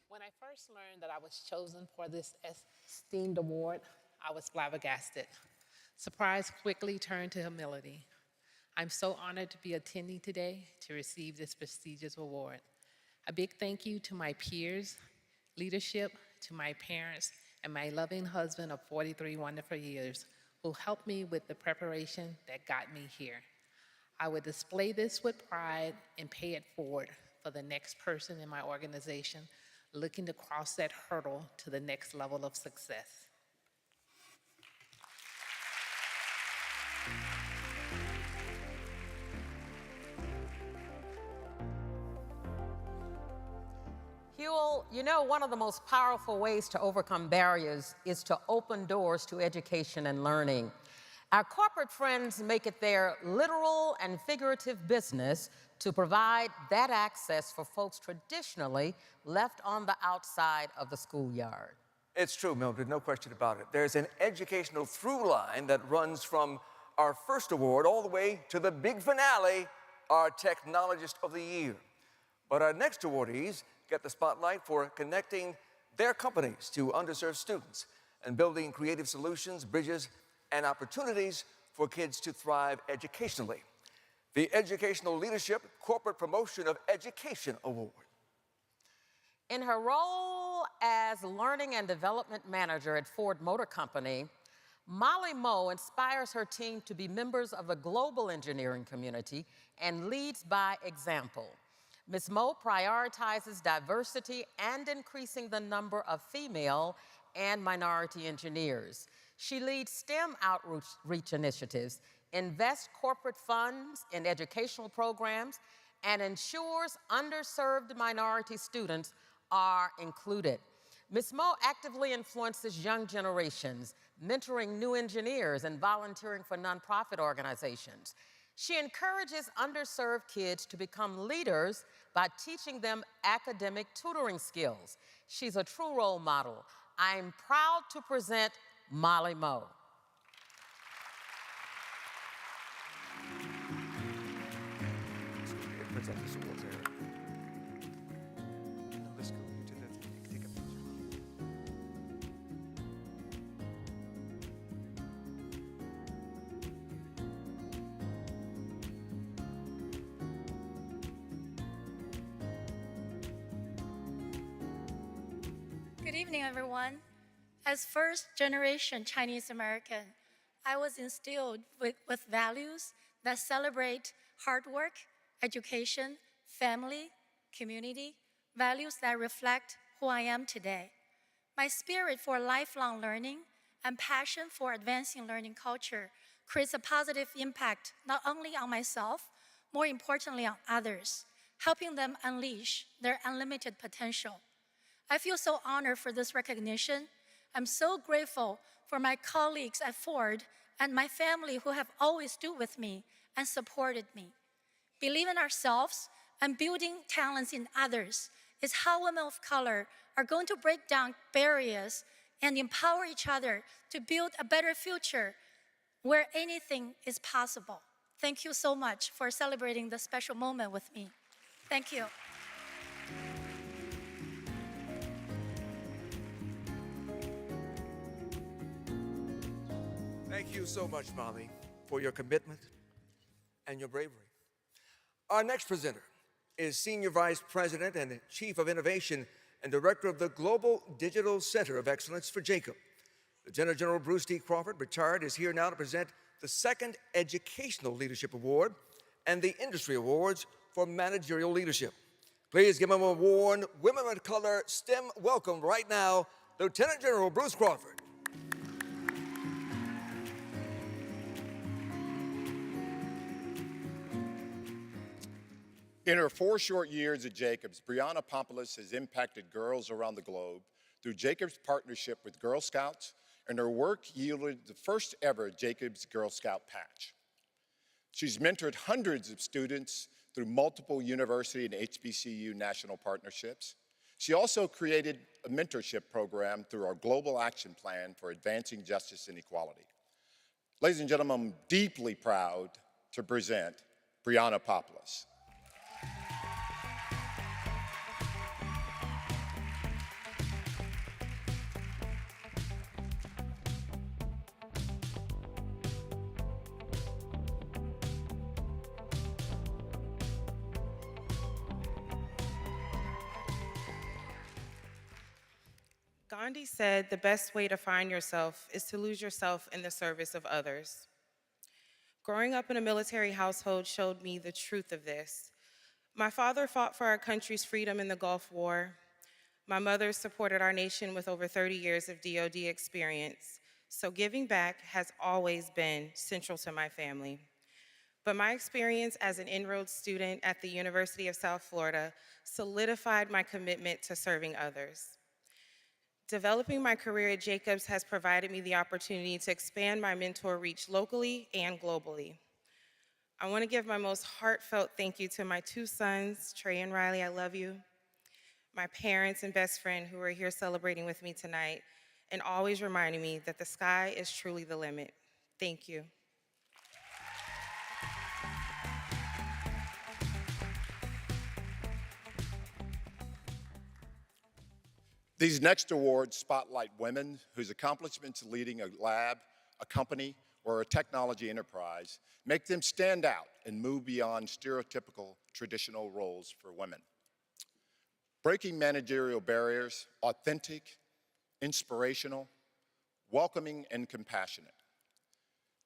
When I first learned that I was chosen for this esteemed award, I was flabbergasted. Surprise quickly turned to humility. I'm so honored to be attending today to receive this prestigious award. A big thank you to my peers, leadership, to my parents, and my loving husband of 43 wonderful years who helped me with the preparation that got me here. I will display this with pride and pay it forward for the next person in my organization looking to cross that hurdle to the next level of success. Huel, you know, one of the most powerful ways to overcome barriers is to open doors to education and learning. Our corporate friends make it their literal and figurative business to provide that access for folks traditionally left on the outside of the schoolyard. It's true, Mildred, no question about it. There's an educational through line that runs from our first award all the way to the big finale, our Technologist of the Year. But our next awardees get the spotlight for connecting their companies to underserved students and building creative solutions, bridges, and opportunities for kids to thrive educationally. The Educational Leadership Corporate Promotion of Education Award. In her role as Learning and Development Manager at Ford Motor Company, Molly Moe inspires her team to be members of the global engineering community and leads by example. Ms. Moe prioritizes diversity and increasing the number of female and minority engineers. She leads STEM outreach initiatives, invests corporate funds in educational programs, and ensures underserved minority students are included. Ms. Moe actively influences young generations, mentoring new engineers and volunteering for nonprofit organizations. She encourages underserved kids to become leaders by teaching them academic tutoring skills. She's a true role model. I'm proud to present Molly Moe. Present this award there. Let's go to the, take a picture. Good evening, everyone. As first-generation Chinese American, I was instilled with values that celebrate hard work, education, family, community, values that reflect who I am today. My spirit for lifelong learning and passion for advancing learning culture creates a positive impact not only on myself, more importantly on others, helping them unleash their unlimited potential. I feel so honored for this recognition. I'm so grateful for my colleagues at Ford and my family who have always stood with me and supported me. Believe in ourselves and building talents in others is how women of color are going to break down barriers and empower each other to build a better future where anything is possible. Thank you so much for celebrating this special moment with me. Thank you. Thank you so much, Mommy, for your commitment and your bravery. Our next presenter is Senior Vice President and Chief of Innovation and Director of the Global Digital Center of Excellence for Jacob. Lieutenant General Bruce D. Crawford, retired, is here now to present the second Educational Leadership Award and the Industry Awards for Managerial Leadership. Please give him a warm Women of Color STEM welcome right now, Lieutenant General Bruce Crawford. In her 4 short years at Jacobs, Brianna Pompoulos has impacted girls around the globe through Jacobs' partnership with Girl Scouts, and her work yielded the first ever Jacobs Girl Scout patch. She's mentored hundreds of students through multiple university and HBCU national partnerships. She also created a mentorship program through our Global Action Plan for Advancing Justice and Equality. Ladies and gentlemen, I'm deeply proud to present Brianna Pompoulos. Gandhi said the best way to find yourself is to lose yourself in the service of others. Growing up in a military household showed me the truth of this. My father fought for our country's freedom in the Gulf War. My mother supported our nation with over 30 years of DoD experience, so giving back has always been central to my family. But my experience as an enrolled student at the University of South Florida solidified my commitment to serving others. Developing my career at Jacobs has provided me the opportunity to expand my mentor reach locally and globally. I want to give my most heartfelt thank you to my 2 sons, Trey and Riley, I love you, my parents and best friend who are here celebrating with me tonight, and always reminding me that the sky is truly the limit. Thank you. These next awards spotlight women whose accomplishments leading a lab, a company, or a technology enterprise make them stand out and move beyond stereotypical traditional roles for women. Breaking managerial barriers, authentic, inspirational, welcoming, and compassionate.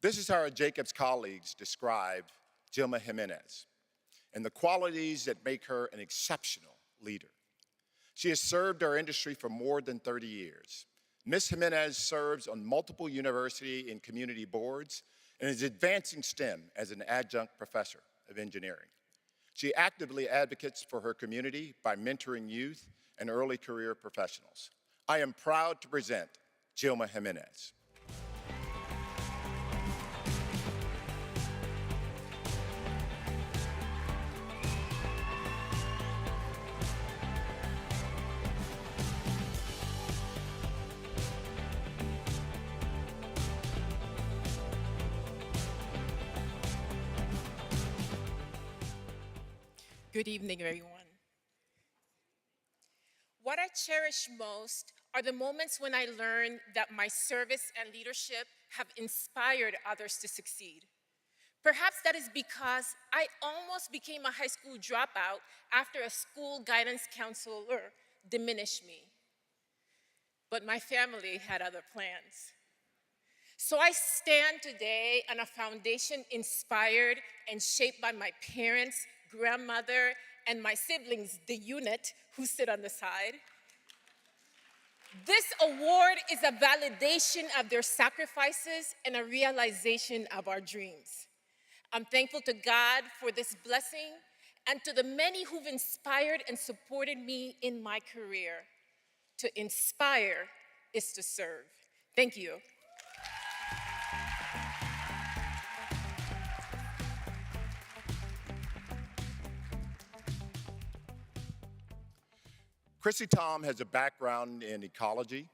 This is how our Jacobs colleagues describe Gilma Jimenez and the qualities that make her an exceptional leader. She has served our industry for more than 30 years. Ms. Jimenez serves on multiple university and community boards and is advancing STEM as an adjunct professor of engineering. She actively advocates for her community by mentoring youth and early career professionals. I am proud to present Gilma Jimenez. Good evening, everyone. What I cherish most are the moments when I learn that my service and leadership have inspired others to succeed. Perhaps that is because I almost became a high school dropout after a school guidance counselor diminished me. But my family had other plans. So I stand today on a foundation inspired and shaped by my parents, grandmother, and my siblings, the unit, who sit on the side. This award is a validation of their sacrifices and a realization of our dreams. I'm thankful to God for this blessing and to the many who've inspired and supported me in my career. To inspire is to serve. Thank you. Chrissy Tom has a background in ecology,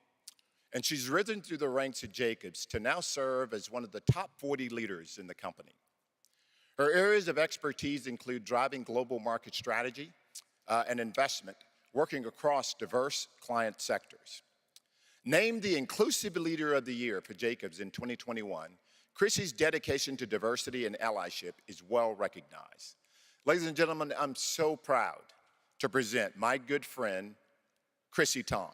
and she's risen through the ranks at Jacobs to now serve as one of the top 40 leaders in the company. Her areas of expertise include driving global market strategy and investment, working across diverse client sectors. Named the Inclusive Leader of the Year for Jacobs in 2021, Chrissy's dedication to diversity and allyship is well recognized. Ladies and gentlemen, I'm so proud to present my good friend, Chrissy Tom.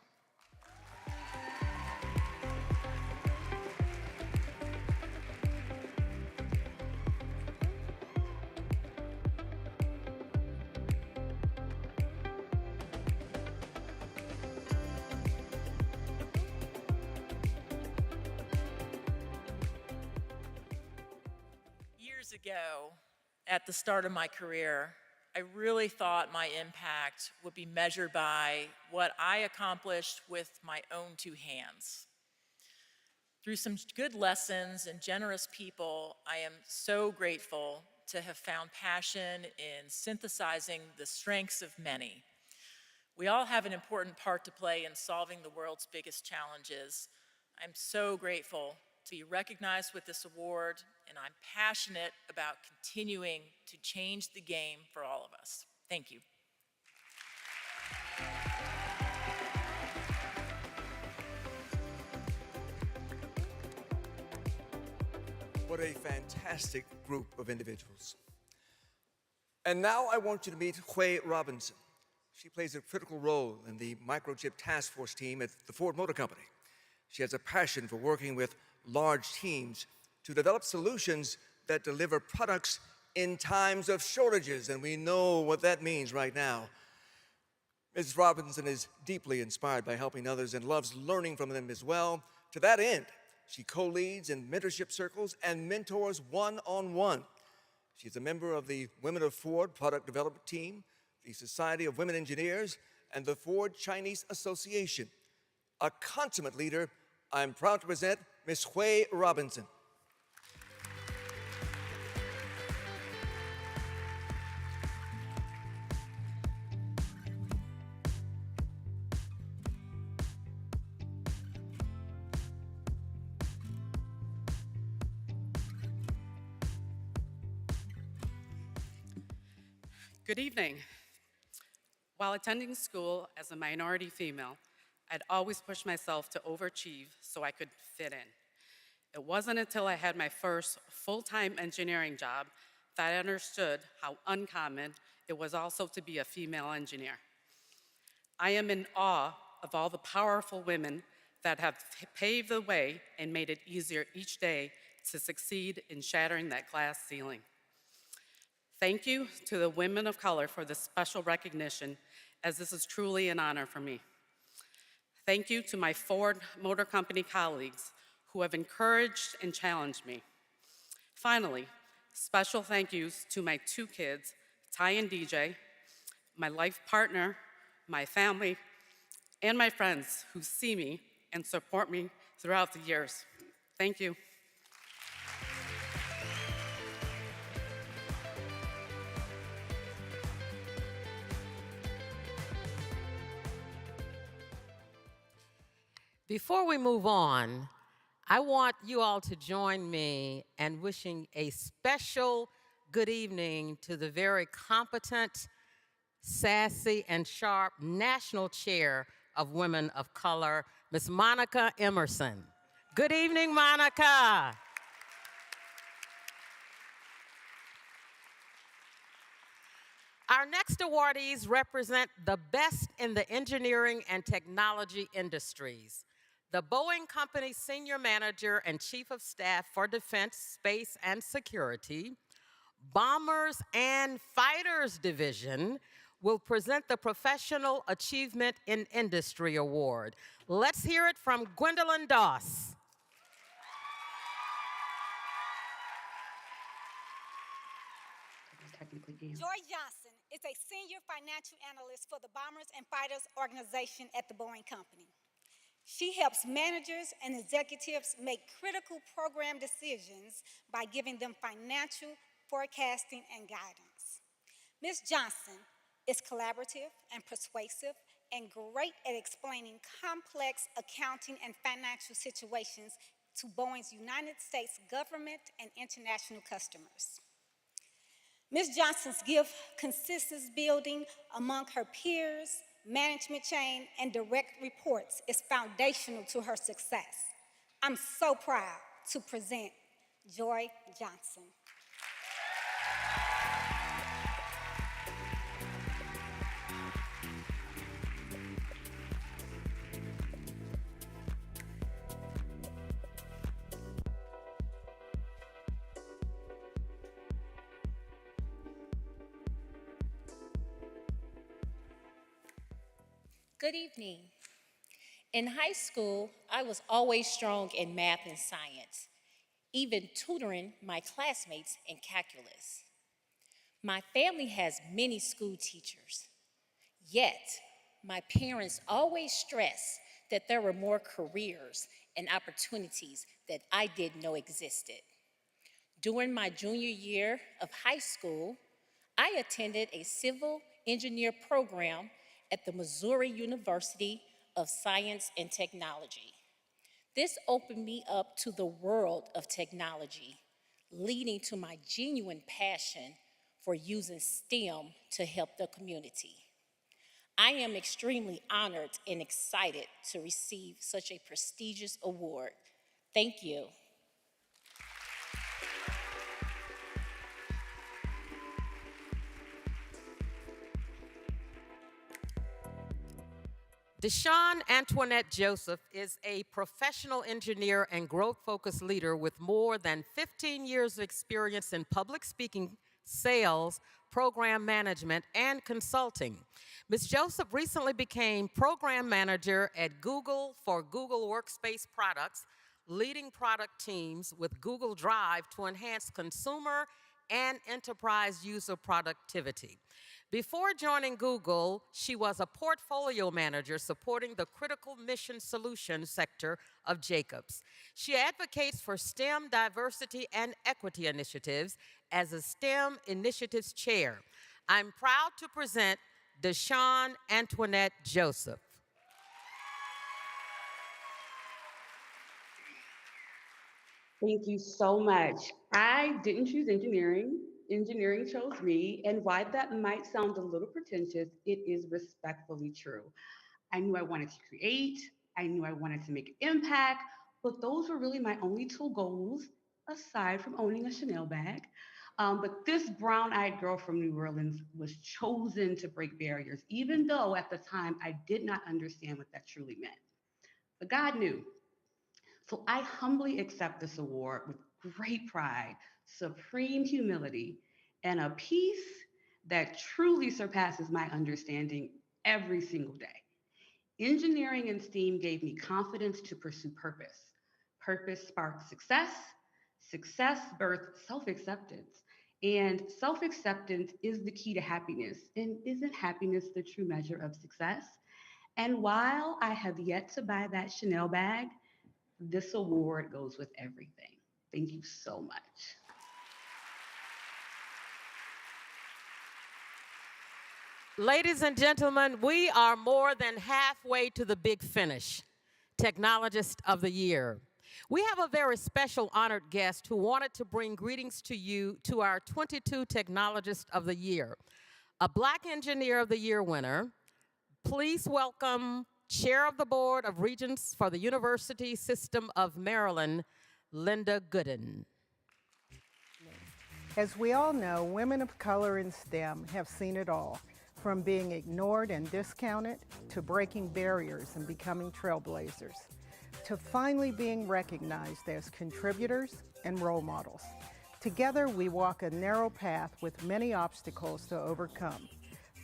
Years ago, at the start of my career, I really thought my impact would be measured by what I accomplished with my own two hands. Through some good lessons and generous people, I am so grateful to have found passion in synthesizing the strengths of many. We all have an important part to play in solving the world's biggest challenges. I'm so grateful to be recognized with this award, and I'm passionate about continuing to change the game for all of us. Thank you. What a fantastic group of individuals. And now I want you to meet Hui Robinson. She plays a critical role in the microchip task force team at the Ford Motor Company. She has a passion for working with large teams to develop solutions that deliver products in times of shortages, and we know what that means right now. Ms. Robinson is deeply inspired by helping others and loves learning from them as well. To that end, she co-leads in mentorship circles and mentors one-on-one. She's a member of the Women of Ford Product Development Team, the Society of Women Engineers, and the Ford Chinese Association. A consummate leader, I'm proud to present Ms. Hui Robinson. Good evening. While attending school as a minority female, I'd always pushed myself to overachieve so I could fit in. It wasn't until I had my first full-time engineering job that I understood how uncommon it was also to be a female engineer. I am in awe of all the powerful women that have paved the way and made it easier each day to succeed in shattering that glass ceiling. Thank you to the women of color for this special recognition, as this is truly an honor for me. Thank you to my Ford Motor Company colleagues who have encouraged and challenged me. Finally, special thank yous to my two kids, Ty and DJ, my life partner, my family, and my friends who see me and support me throughout the years. Thank you. Before we move on, I want you all to join me in wishing a special good evening to the very competent, sassy, and sharp National Chair of Women of Color, Ms. Monica Emerson. Good evening, Monica. Our next awardees represent the best in the engineering and technology industries. the Boeing Company Senior Manager and Chief of Staff for Defense, Space, and Security, Bombers and Fighters Division, will present the Professional Achievement in Industry Award. Let's hear it from Gwendolyn Doss. Joy Johnson is a senior financial analyst for the Bombers and Fighters organization at the Boeing Company. She helps managers and executives make critical program decisions by giving them financial forecasting and guidance. Ms. Johnson is collaborative and persuasive and great at explaining complex accounting and financial situations to Boeing's United States government and international customers. Ms. Johnson's gift consistency building among her peers, management chain, and direct reports is foundational to her success. I'm so proud to present Joy Johnson. Good evening. In high school, I was always strong in math and science, even tutoring my classmates in calculus. My family has many school teachers, yet my parents always stressed that there were more careers and opportunities that I didn't know existed. During my junior year of high school, I attended a civil engineer program at the Missouri University of Science and Technology. This opened me up to the world of technology, leading to my genuine passion for using STEM to help the community. I am extremely honored and excited to receive such a prestigious award. Thank you. Deshawn Antoinette Joseph is a professional engineer and growth-focused leader with more than 15 years of experience in public speaking, sales, program management, and consulting. Ms. Joseph recently became program manager at Google for Google Workspace products, leading product teams with Google Drive to enhance consumer and enterprise user productivity. Before joining Google, she was a portfolio manager supporting the critical mission solutions sector of Jacobs. She advocates for STEM diversity and equity initiatives as a STEM initiatives chair. I'm proud to present Deshawn Antoinette Joseph. Thank you so much. I didn't choose engineering. Engineering chose me, and while that might sound a little pretentious, it is respectfully true. I knew I wanted to create, I knew I wanted to make an impact, but those were really my only two goals, aside from owning a Chanel bag. But this brown-eyed girl from New Orleans was chosen to break barriers, even though at the time I did not understand what that truly meant. But God knew. So I humbly accept this award with great pride, supreme humility, and a peace that truly surpasses my understanding every single day. Engineering and STEAM gave me confidence to pursue purpose. Purpose sparked success. Success birthed self acceptance. And self acceptance is the key to happiness. And isn't happiness the true measure of success? And while I have yet to buy that Chanel bag, this award goes with everything. Thank you so much. Ladies and gentlemen, we are more than halfway to the big finish, Technologist of the Year. We have a very special honored guest who wanted to bring greetings to you to our 22 Technologist of the Year, a Black Engineer of the Year winner. Please welcome Chair of the Board of Regents for the University System of Maryland, Linda Gooden. As we all know, women of color in STEM have seen it all, from being ignored and discounted to breaking barriers and becoming trailblazers. to finally being recognized as contributors and role models. Together, we walk a narrow path with many obstacles to overcome.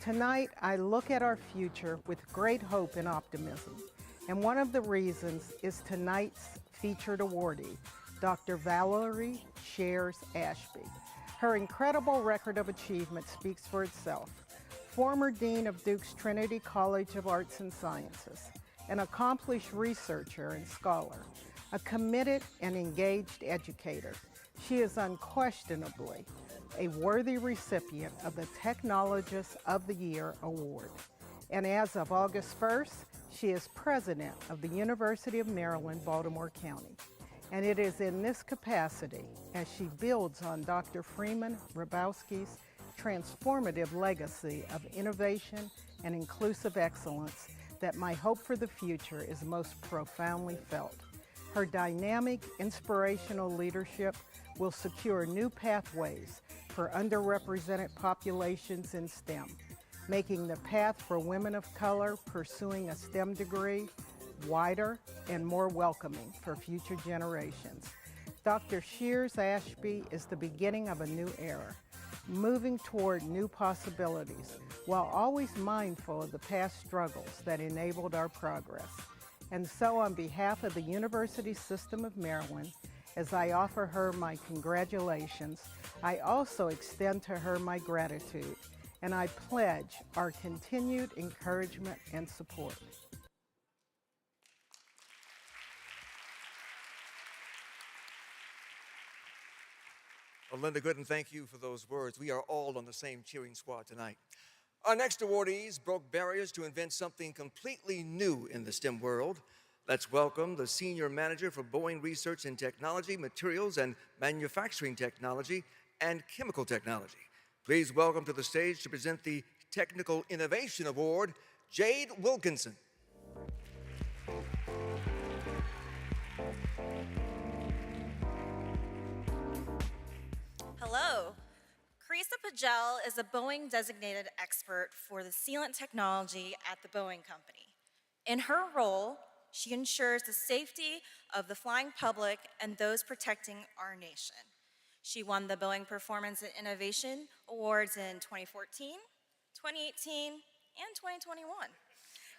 Tonight, I look at our future with great hope and optimism. And one of the reasons is tonight's featured awardee, Dr. Valerie Shares Ashby. Her incredible record of achievement speaks for itself. Former Dean of Duke's Trinity College of Arts and Sciences, an accomplished researcher and scholar, a committed and engaged educator, she is unquestionably a worthy recipient of the Technologist of the Year Award. And as of August 1st, she is president of the University of Maryland, Baltimore County. And it is in this capacity, as she builds on Dr. Freeman Hrabowski's transformative legacy of innovation and inclusive excellence, that my hope for the future is most profoundly felt. Her dynamic, inspirational leadership will secure new pathways for underrepresented populations in STEM, making the path for women of color pursuing a STEM degree wider and more welcoming for future generations. Dr. Shears Ashby is the beginning of a new era, moving toward new possibilities while always mindful of the past struggles that enabled our progress. And so on behalf of the University System of Maryland, as I offer her my congratulations, I also extend to her my gratitude, and I pledge our continued encouragement and support. Well, Linda Gooden, thank you for those words. We are all on the same cheering squad tonight. Our next awardees broke barriers to invent something completely new in the STEM world. Let's welcome the Senior Manager for Boeing Research and Technology, Materials and Manufacturing Technology, and Chemical Technology. Please welcome to the stage to present the Technical Innovation Award, Jade Wilkinson. Hello. Carissa Pagel is a Boeing designated expert for the sealant technology at the Boeing Company. In her role, she ensures the safety of the flying public and those protecting our nation. She won the Boeing Performance and Innovation Awards in 2014, 2018, and 2021,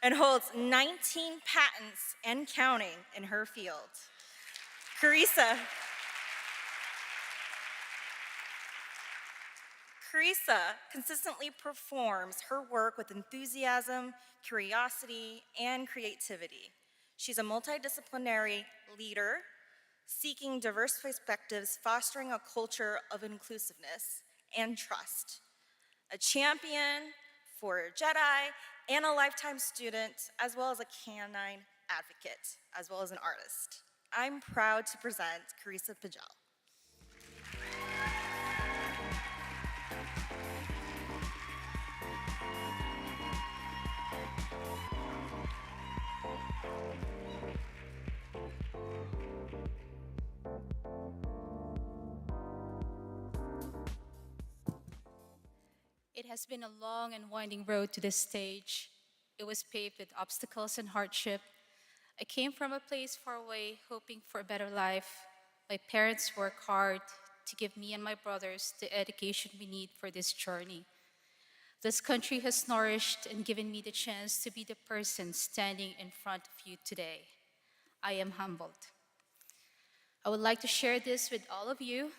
and holds 19 patents and counting in her field. Carissa consistently performs her work with enthusiasm, curiosity, and creativity. She's a multidisciplinary leader, seeking diverse perspectives, fostering a culture of inclusiveness and trust. A champion for Jedi and a lifetime student, as well as a canine advocate, as well as an artist. I'm proud to present Carissa Pagel. It has been a long and winding road to this stage. It was paved with obstacles and hardship. I came from a place far away, hoping for a better life. My parents worked hard to give me and my brothers the education we need for this journey. This country has nourished and given me the chance to be the person standing in front of you today. I am humbled. I would like to share this with all of you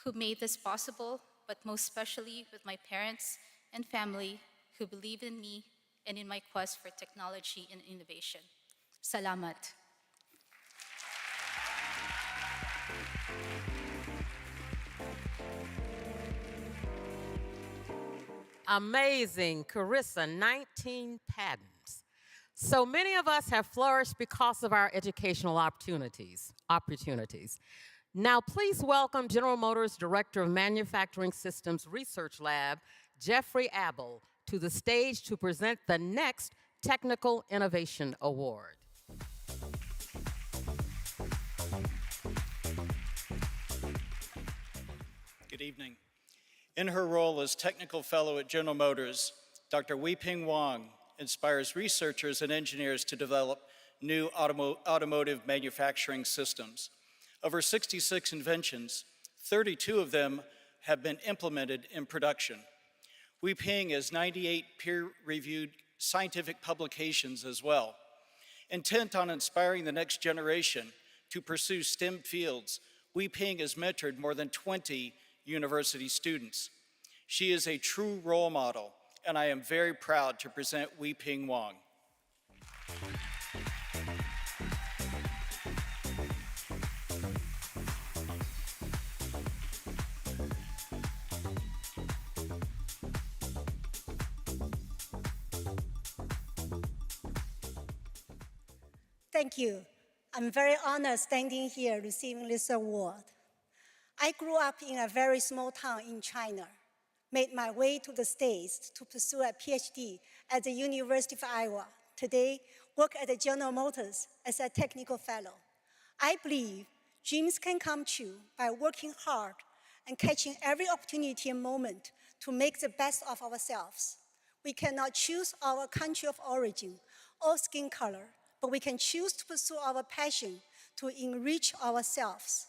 who made this possible, but most especially with my parents and family who believe in me and in my quest for technology and innovation. Salamat. Amazing, Carissa, 19 patents. So many of us have flourished because of our educational opportunities. Now, please welcome General Motors Director of Manufacturing Systems Research Lab, Jeffrey Abel, to the stage to present the next Technical Innovation Award. Good evening. In her role as Technical Fellow at General Motors, Dr. Weiping Wang inspires researchers and engineers to develop new automotive manufacturing systems. Of her 66 inventions, 32 of them have been implemented in production. Wei Ping has 98 peer-reviewed scientific publications as well. Intent on inspiring the next generation to pursue STEM fields, Wei Ping has mentored more than 20 university students. She is a true role model, and I am very proud to present Wei Ping Wong. Thank you. I'm very honored standing here receiving this award. I grew up in a very small town in China, made my way to the States to pursue a PhD at the University of Iowa. Today, work at General Motors as a technical fellow. I believe dreams can come true by working hard and catching every opportunity and moment to make the best of ourselves. We cannot choose our country of origin or skin color, but we can choose to pursue our passion to enrich ourselves,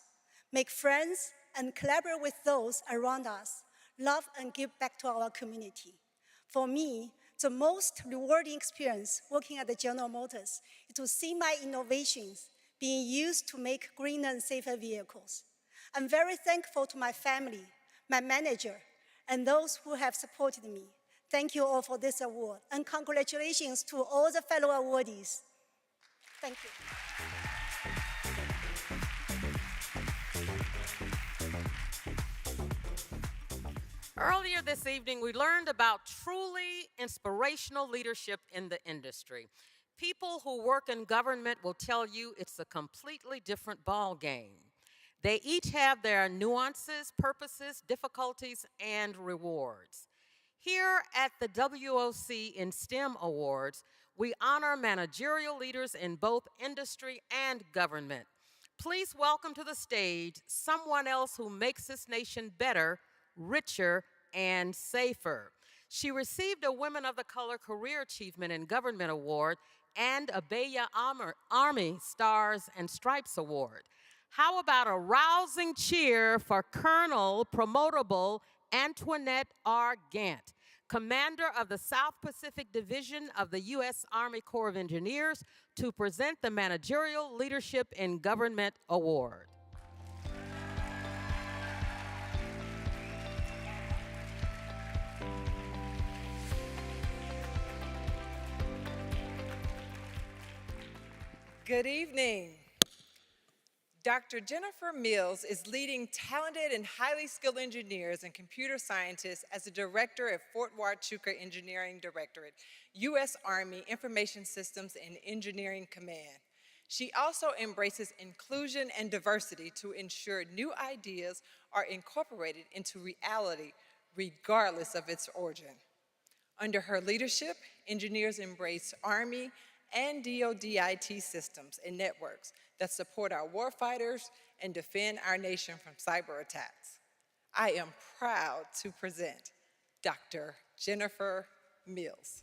make friends, and collaborate with those around us, love and give back to our community. For me, the most rewarding experience working at the General Motors is to see my innovations being used to make greener and safer vehicles. I'm very thankful to my family, my manager, and those who have supported me. Thank you all for this award, and congratulations to all the fellow awardees. Thank you. Earlier this evening, we learned about truly inspirational leadership in the industry. People who work in government will tell you it's a completely different ball game. They each have their nuances, purposes, difficulties, and rewards. Here at the WOC in STEM Awards, we honor managerial leaders in both industry and government. Please welcome to the stage someone else who makes this nation better, richer, and safer. She received a Women of the Color Career Achievement in Government Award and a Beya Army Stars and Stripes Award. How about a rousing cheer for Colonel Promotable Antoinette R. Gant, Commander of the South Pacific Division of the U.S. Army Corps of Engineers, to present the Managerial Leadership in Government Award. Good evening. Dr. Jennifer Mills is leading talented and highly skilled engineers and computer scientists as the director at Fort Huachuca Engineering Directorate, U.S. Army Information Systems and Engineering Command. She also embraces inclusion and diversity to ensure new ideas are incorporated into reality regardless of its origin. Under her leadership, engineers embrace Army and DoD IT systems and networks that support our warfighters and defend our nation from cyber attacks. I am proud to present Dr. Jennifer Mills.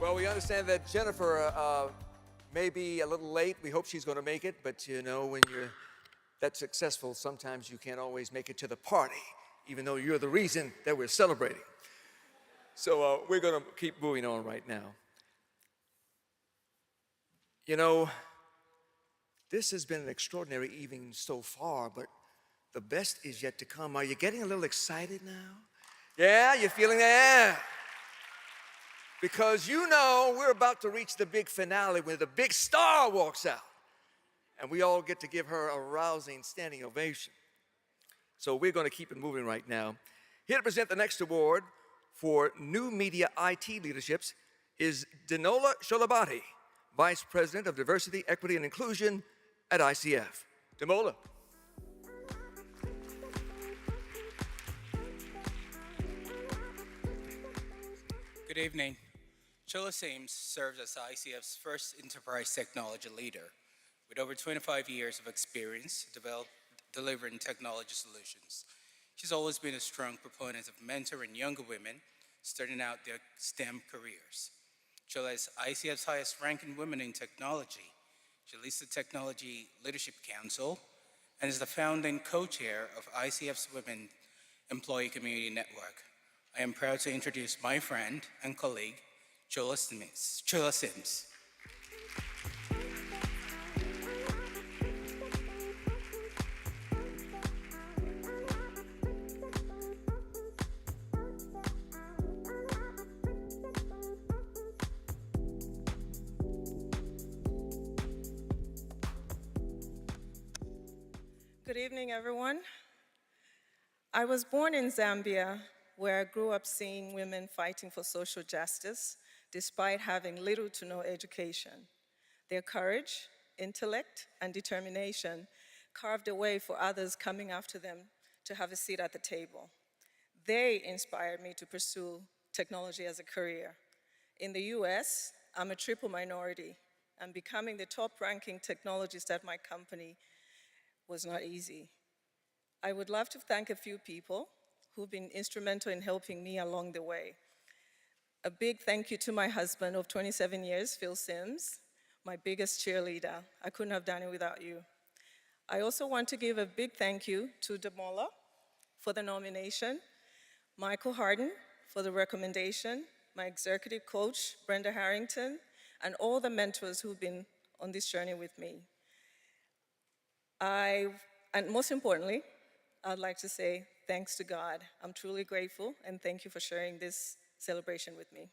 Well, we understand that Jennifer may be a little late. We hope she's going to make it, but you know, when you're that successful, sometimes you can't always make it to the party, even though you're the reason that we're celebrating. So we're going to keep moving on right now. You know, this has been an extraordinary evening so far, but the best is yet to come. Are you getting a little excited now? Yeah, you're feeling that? Yeah. Because you know we're about to reach the big finale where the big star walks out. And we all get to give her a rousing standing ovation. So we're going to keep it moving right now. Here to present the next award for new media IT leaderships is Dinola Sholabati, Vice President of Diversity, Equity, and Inclusion at ICF. Demola. Good evening. Chola Sims serves as ICF's first enterprise technology leader with over 25 years of experience delivering technology solutions. She's always been a strong proponent of mentoring younger women starting out their STEM careers. Chola is ICF's highest ranking woman in technology. She leads the Technology Leadership Council and is the founding co-chair of ICF's Women Employee Community Network. I am proud to introduce my friend and colleague, Chola Sims. Chola Sims. Good evening, everyone. I was born in Zambia, where I grew up seeing women fighting for social justice, despite having little to no education. Their courage, intellect, and determination carved a way for others coming after them to have a seat at the table. They inspired me to pursue technology as a career. In the US, I'm a triple minority, and becoming the top-ranking technologist at my company was not easy. I would love to thank a few people who've been instrumental in helping me along the way. A big thank you to my husband of 27 years, Phil Sims, my biggest cheerleader. I couldn't have done it without you. I also want to give a big thank you to Demola for the nomination, Michael Harden for the recommendation, my executive coach, Brenda Harrington, and all the mentors who've been on this journey with me. And most importantly, I'd like to say thanks to God. I'm truly grateful, and thank you for sharing this celebration with me.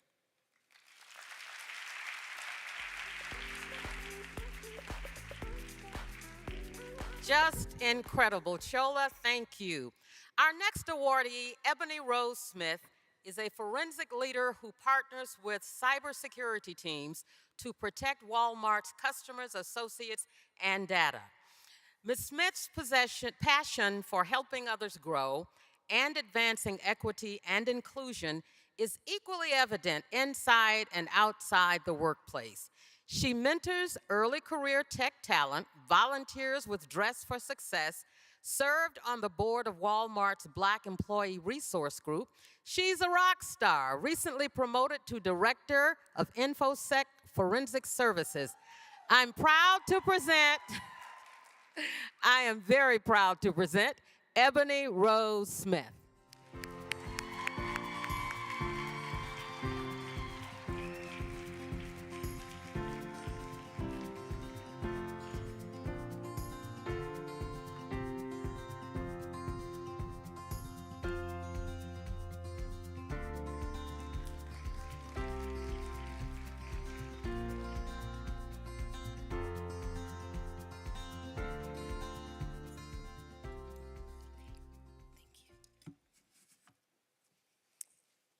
Just incredible. Chola, thank you. Our next awardee, Ebony Rose Smith, is a forensic leader who partners with cybersecurity teams to protect Walmart's customers, associates, and data. Ms. Smith's passion for helping others grow and advancing equity and inclusion is equally evident inside and outside the workplace. She mentors early career tech talent, volunteers with Dress for Success, served on the board of Walmart's Black Employee Resource Group. She's a rock star, recently promoted to Director of InfoSec Forensic Services. I am very proud to present Ebony Rose Smith.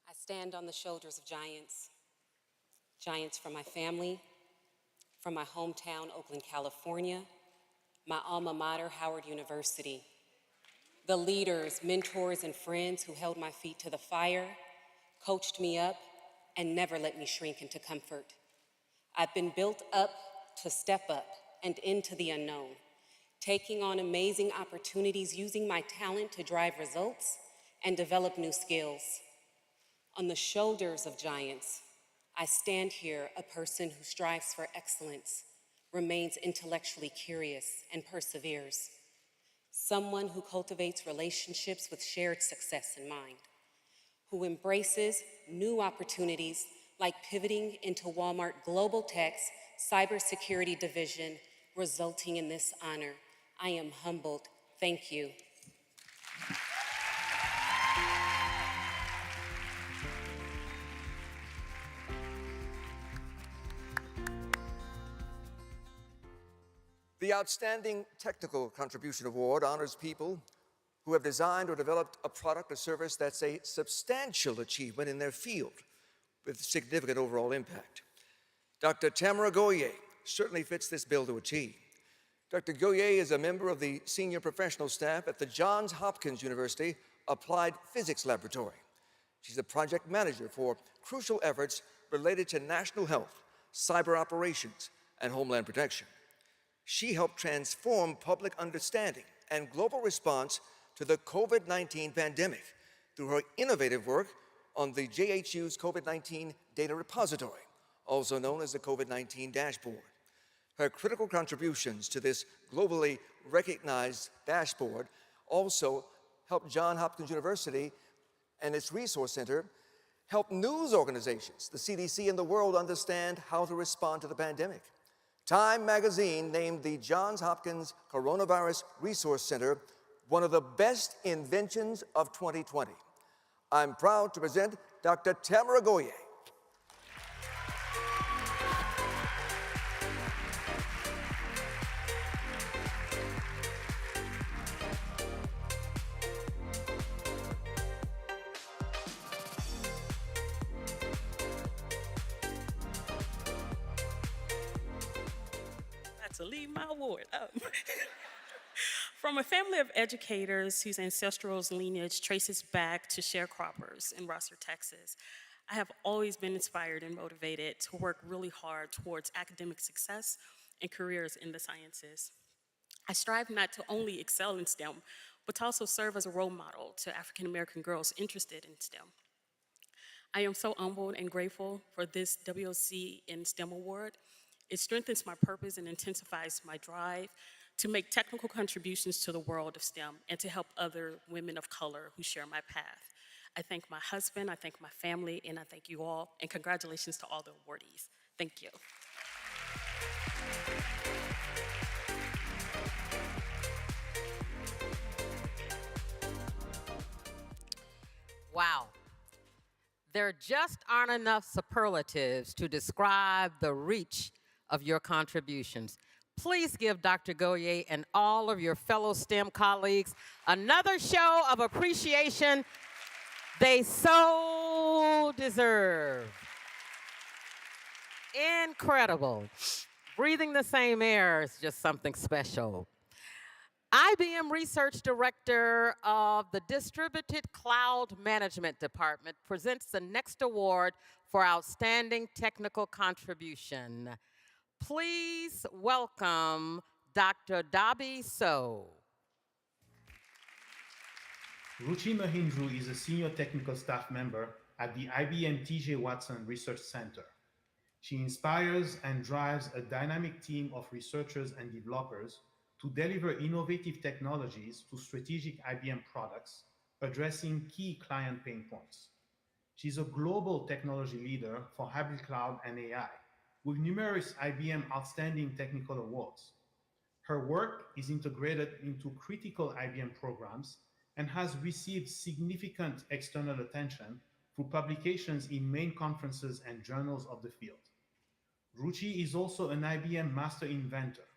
I stand on the shoulders of giants. Giants from my family, from my hometown, Oakland, California, my alma mater, Howard University. The leaders, mentors, and friends who held my feet to the fire, coached me up, and never let me shrink into comfort. I've been built up to step up and into the unknown, taking on amazing opportunities, using my talent to drive results and develop new skills. On the shoulders of giants, I stand here, a person who strives for excellence, remains intellectually curious, and perseveres. Someone who cultivates relationships with shared success in mind, who embraces new opportunities like pivoting into Walmart Global Tech's cybersecurity division, resulting in this honor. I am humbled. Thank you. The Outstanding Technical Contribution Award honors people who have designed or developed a product or service that's a substantial achievement in their field with significant overall impact. Dr. Tamara Goyer certainly fits this bill to a T. Dr. Goyer is a member of the senior professional staff at the Johns Hopkins University Applied Physics Laboratory. She's a project manager for crucial efforts related to national health, cyber operations, and homeland protection. She helped transform public understanding and global response to the COVID-19 pandemic through her innovative work on the JHU's COVID-19 Data Repository, also known as the COVID-19 Dashboard. Her critical contributions to this globally recognized dashboard also helped Johns Hopkins University and its Resource Center help news organizations, the CDC, and the world understand how to respond to the pandemic. Time magazine named the Johns Hopkins Coronavirus Resource Center one of the best inventions of 2020. I'm proud to present Dr. Tamara Goyer. To leave my award. From a family of educators whose ancestral lineage traces back to sharecroppers in Rosser, Texas, I have always been inspired and motivated to work really hard towards academic success and careers in the sciences. I strive not to only excel in STEM, but to also serve as a role model to African American girls interested in STEM. I am so humbled and grateful for this WOC in STEM award. It strengthens my purpose and intensifies my drive to make technical contributions to the world of STEM and to help other women of color who share my path. I thank my husband, I thank my family, and I thank you all, and congratulations to all the awardees. Thank you. Wow. There just aren't enough superlatives to describe the reach of your contributions. Please give Dr. Goyer and all of your fellow STEM colleagues another show of appreciation they so deserve. Incredible. Breathing the same air is just something special. IBM Research Director of the Distributed Cloud Management Department presents the next award for Outstanding Technical Contribution. Please welcome Dr. Dabi So. Ruchi Mahindru is a senior technical staff member at the IBM T.J. Watson Research Center. She inspires and drives a dynamic team of researchers and developers to deliver innovative technologies to strategic IBM products, addressing key client pain points. She's a global technology leader for hybrid cloud and AI, with numerous IBM Outstanding Technical Awards. Her work is integrated into critical IBM programs and has received significant external attention through publications in main conferences and journals of the field. Ruchi is also an IBM Master Inventor,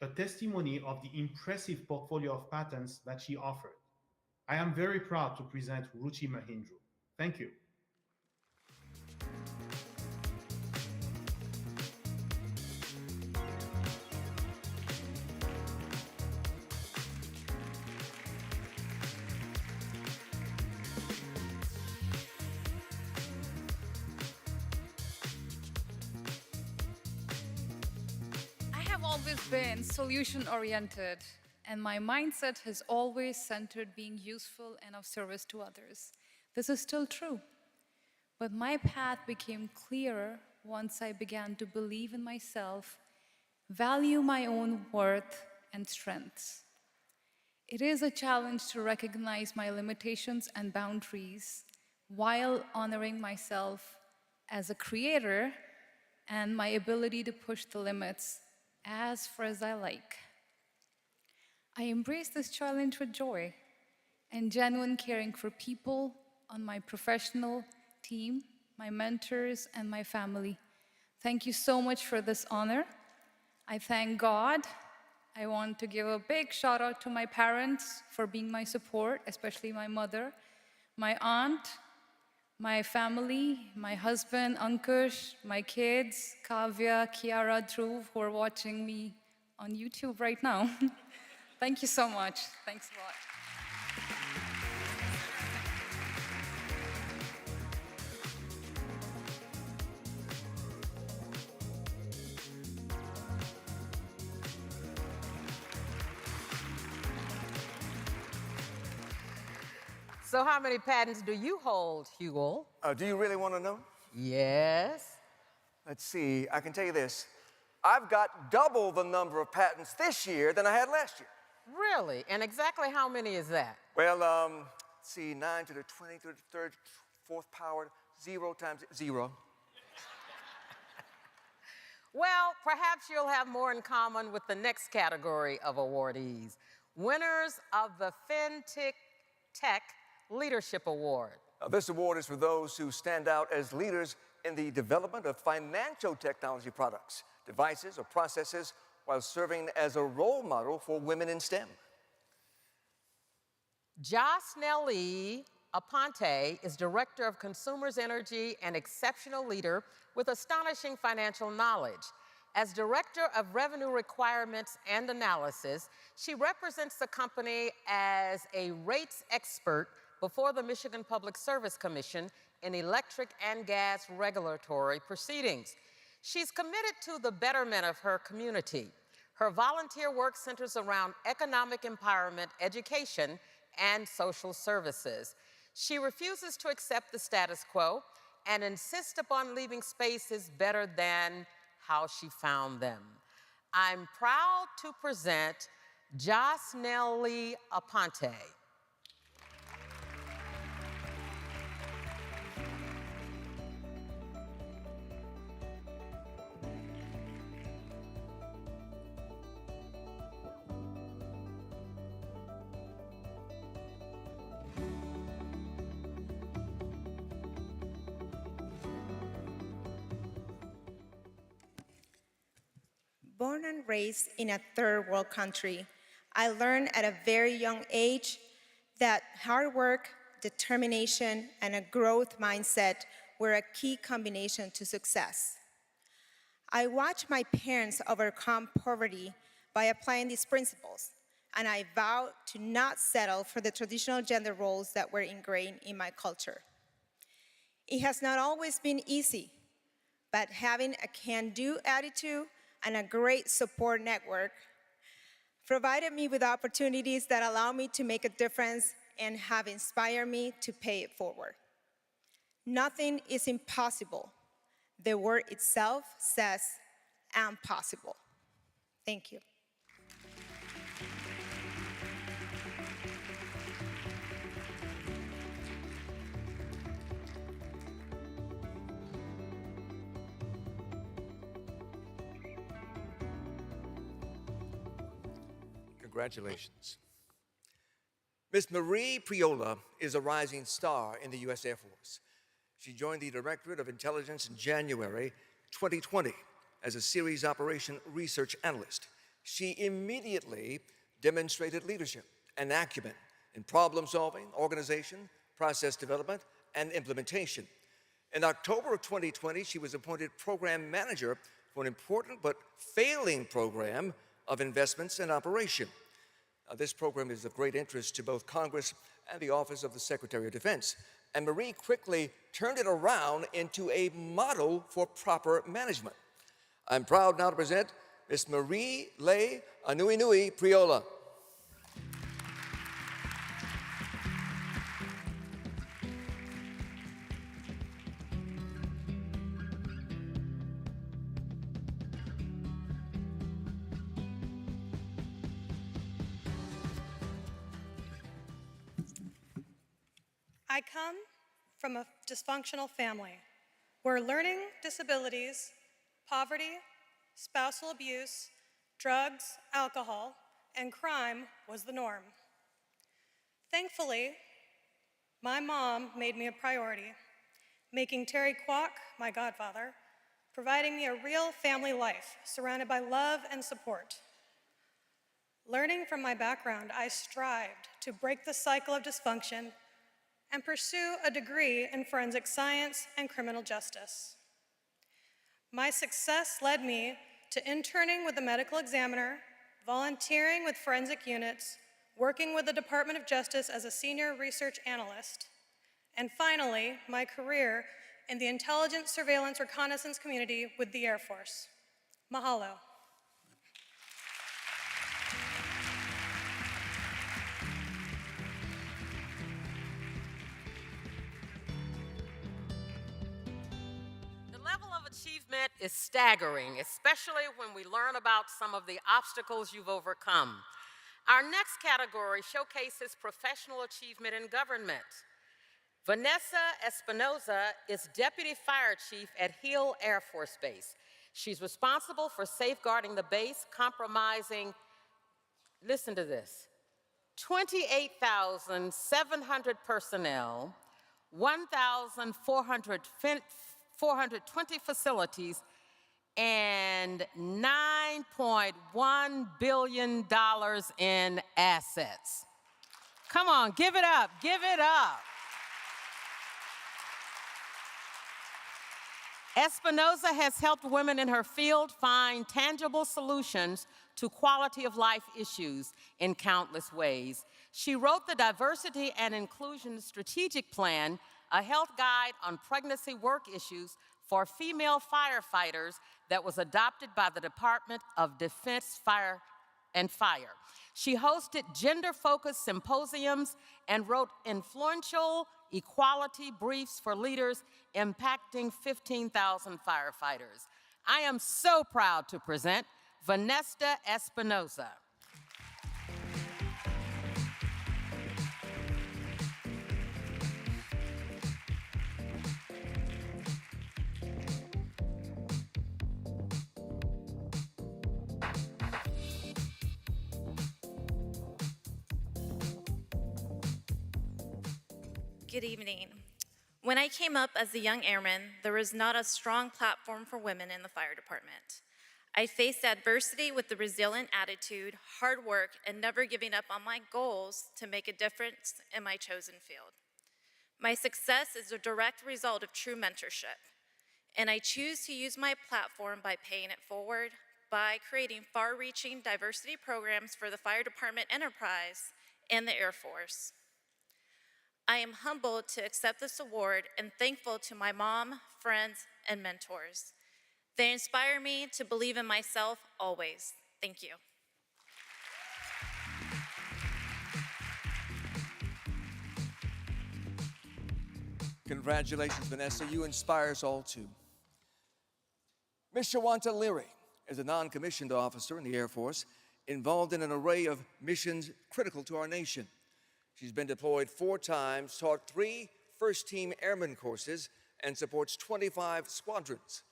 a testimony of the impressive portfolio of patents that she offered. I am very proud to present Ruchi Mahindru. Thank you. Always been solution-oriented, and my mindset has always centered being useful and of service to others. This is still true, but my path became clearer once I began to believe in myself, value my own worth and strengths. It is a challenge to recognize my limitations and boundaries while honoring myself as a creator and my ability to push the limits as far as I like. I embrace this challenge with joy and genuine caring for people on my professional team, my mentors, and my family. Thank you so much for this honor. I thank God I want to give a big shout out to my parents for being my support, especially my mother, my aunt, my family, my husband, Ankush, my kids, Kavya, Kiara, Dhruv, who are watching me on YouTube right now. Thank you so much. Thanks a lot. So how many patents do you hold, Hugo? Do you really want to know? Yes. Let's see, I can tell you this. I've got double the number of patents this year than I had last year. Really? And exactly how many is that? Well, let's see, 9 to the 20 to the third, fourth power, 0 times 0. Well, perhaps you'll have more in common with the next category of awardees, winners of the FinTech Tech Leadership Award. Now, this award is for those who stand out as leaders in the development of financial technology products, devices, or processes while serving as a role model for women in STEM. Josnelli Aponte is Director of Consumers Energy and exceptional leader with astonishing financial knowledge. As Director of Revenue Requirements and Analysis, she represents the company as a rates expert before the Michigan Public Service Commission in electric and gas regulatory proceedings. She's committed to the betterment of her community. Her volunteer work centers around economic empowerment, education, and social services. She refuses to accept the status quo and insists upon leaving spaces better than how she found them. I'm proud to present Josnelli Aponte. Born and raised in a third world country, I learned at a very young age that hard work, determination, and a growth mindset were a key combination to success. I watched my parents overcome poverty by applying these principles, and I vowed to not settle for the traditional gender roles that were ingrained in my culture. It has not always been easy, but having a can-do attitude and a great support network provided me with opportunities that allow me to make a difference and have inspired me to pay it forward. Nothing is impossible. The word itself says, "I'm possible." Thank you. Congratulations. Ms. Marie Priola is a rising star in the U.S. Air Force. She joined the Directorate of Intelligence in January 2020 as a Series Operation Research Analyst. She immediately demonstrated leadership and acumen in problem solving, organization, process development, and implementation. In October of 2020, she was appointed Program Manager for an important but failing program of investments and operation. This program is of great interest to both Congress and the Office of the Secretary of Defense. And Marie quickly turned it around into a model for proper management. I'm proud now to present Ms. Marie Leigh Anuinui Priola. I come from a dysfunctional family where learning disabilities, poverty, spousal abuse, drugs, alcohol, and crime was the norm. Thankfully, my mom made me a priority, making Terry Kwok my godfather, providing me a real family life surrounded by love and support. Learning from my background, I strived to break the cycle of dysfunction and pursue a degree in forensic science and criminal justice. My success led me to interning with the medical examiner, volunteering with forensic units, working with the Department of Justice as a senior research analyst, and finally, my career in the intelligence, surveillance, reconnaissance community with the Air Force. Mahalo. The level of achievement is staggering, especially when we learn about some of the obstacles you've overcome. Our next category showcases professional achievement in government. Vanessa Espinoza is Deputy Fire Chief at Hill Air Force Base. She's responsible for safeguarding the base, comprising, listen to this, 28,700 personnel, 1,420 facilities, and $9.1 billion in assets. Come on, give it up, give it up. Espinoza has helped women in her field find tangible solutions to quality of life issues in countless ways. She wrote the Diversity and Inclusion Strategic Plan, a health guide on pregnancy work issues for female firefighters that was adopted by the Department of Defense Fire. She hosted gender-focused symposiums and wrote influential equality briefs for leaders impacting 15,000 firefighters. I am so proud to present Vanessa Espinoza. Good evening. When I came up as a young airman, there was not a strong platform for women in the fire department. I faced adversity with the resilient attitude, hard work, and never giving up on my goals to make a difference in my chosen field. My success is a direct result of true mentorship, and I choose to use my platform by paying it forward, by creating far-reaching diversity programs for the fire department enterprise and the Air Force. I am humbled to accept this award and thankful to my mom, friends, and mentors. They inspire me to believe in myself always. Thank you. Congratulations, Vanessa. You inspire us all too. Ms. Shawanta Leary is a non-commissioned officer in the Air Force involved in an array of missions critical to our nation. She's been deployed 4 times, taught 3 first-team airman courses, and supports 25 squadrons.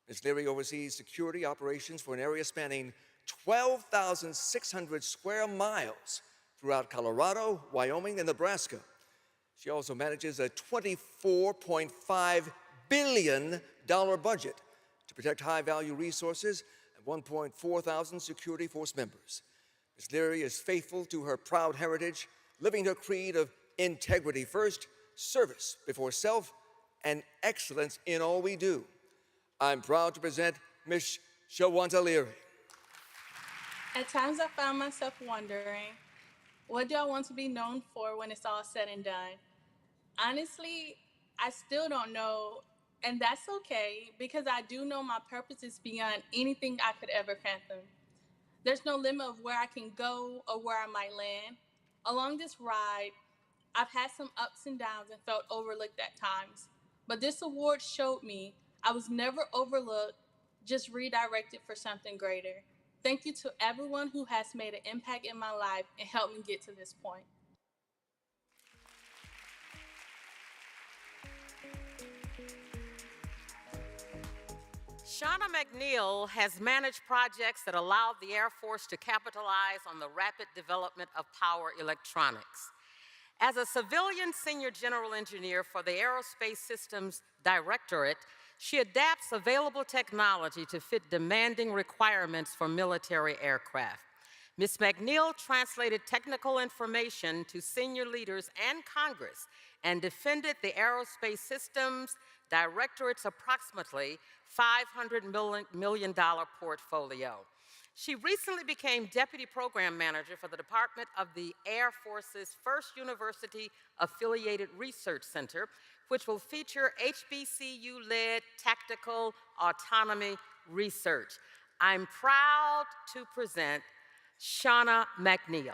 Ms. Leary oversees security operations for an area spanning 12,600 square miles throughout Colorado, Wyoming, and Nebraska. She also manages a $24.5 billion budget to protect high-value resources and 1.4 thousand security force members. Ms. Leary is faithful to her proud heritage, living her creed of integrity first, service before self, and excellence in all we do. I'm proud to present Ms. Shawanta Leary. At times I found myself wondering, what do I want to be known for when it's all said and done? Honestly, I still don't know, and that's okay, because I do know my purpose is beyond anything I could ever fathom. There's no limit of where I can go or where I might land. Along this ride, I've had some ups and downs and felt overlooked at times. But this award showed me I was never overlooked, just redirected for something greater. Thank you to everyone who has made an impact in my life and helped me get to this point. Shauna McNeil has managed projects that allowed the Air Force to capitalize on the rapid development of power electronics. As a civilian senior general engineer for the Aerospace Systems Directorate, she adapts available technology to fit demanding requirements for military aircraft. Ms. McNeil translated technical information to senior leaders and Congress and defended the Aerospace Systems Directorate's approximately $500 million portfolio. She recently became Deputy Program Manager for the Department of the Air Force's first university-affiliated research center, which will feature HBCU-led tactical autonomy research. I'm proud to present Shauna McNeil.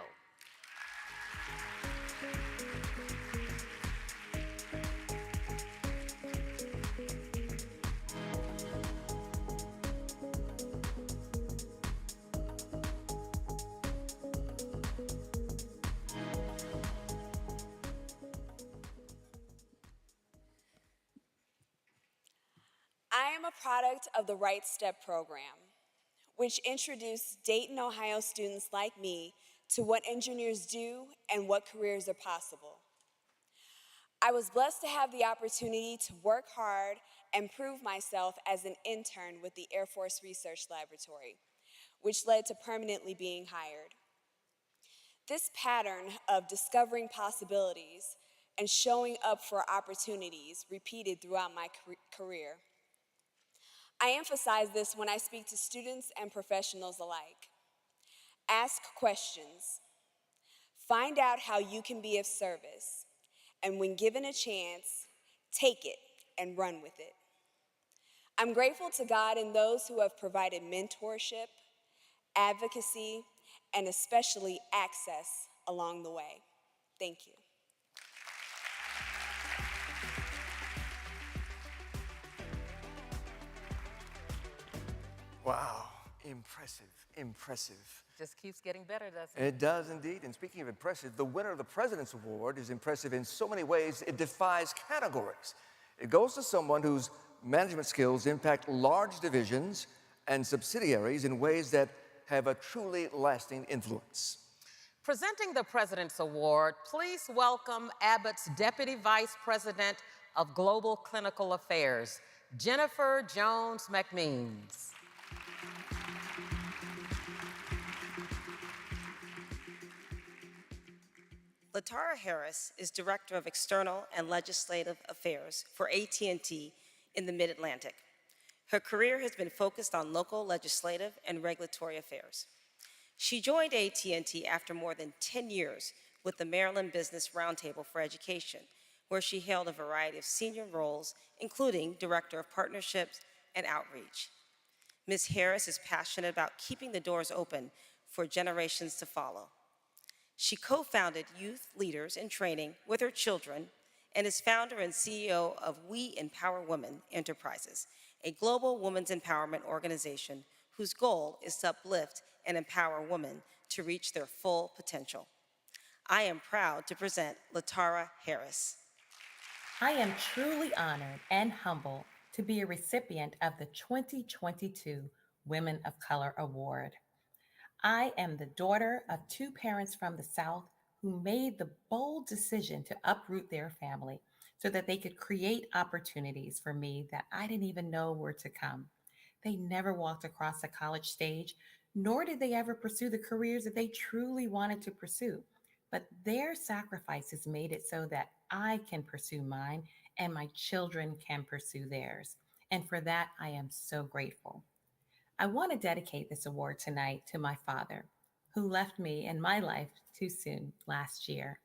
I am a product of the Right Step program, which introduced Dayton, Ohio students like me to what engineers do and what careers are possible. I was blessed to have the opportunity to work hard and prove myself as an intern with the Air Force Research Laboratory, which led to permanently being hired. This pattern of discovering possibilities and showing up for opportunities repeated throughout my career. I emphasize this when I speak to students and professionals alike. Ask questions. Find out how you can be of service. And when given a chance, take it and run with it. I'm grateful to God and those who have provided mentorship, advocacy, and especially access along the way. Thank you. Wow, impressive, impressive. Just keeps getting better, doesn't it? It does indeed. And speaking of impressive, the winner of the President's Award is impressive in so many ways, it defies categories. It goes to someone whose management skills impact large divisions and subsidiaries in ways that have a truly lasting influence. Presenting the President's Award, please welcome Abbott's Deputy Vice President of Global Clinical Affairs, Jennifer Jones McMeans. Latara Harris is Director of External and Legislative Affairs for AT&T in the Mid-Atlantic. Her career has been focused on local legislative and regulatory affairs. She joined AT&T after more than 10 years with the Maryland Business Roundtable for Education, where she held a variety of senior roles, including Director of Partnerships and Outreach. Ms. Harris is passionate about keeping the doors open for generations to follow. She co-founded Youth Leaders in Training with her children and is founder and CEO of We Empower Women Enterprises, a global women's empowerment organization whose goal is to uplift and empower women to reach their full potential. I am proud to present Latara Harris. I am truly honored and humbled to be a recipient of the 2022 Women of Color Award. I am the daughter of two parents from the South who made the bold decision to uproot their family so that they could create opportunities for me that I didn't even know were to come. They never walked across the college stage, nor did they ever pursue the careers that they truly wanted to pursue. But their sacrifices made it so that I can pursue mine and my children can pursue theirs. And for that, I am so grateful. I want to dedicate this award tonight to my father, who left me and my life too soon last year.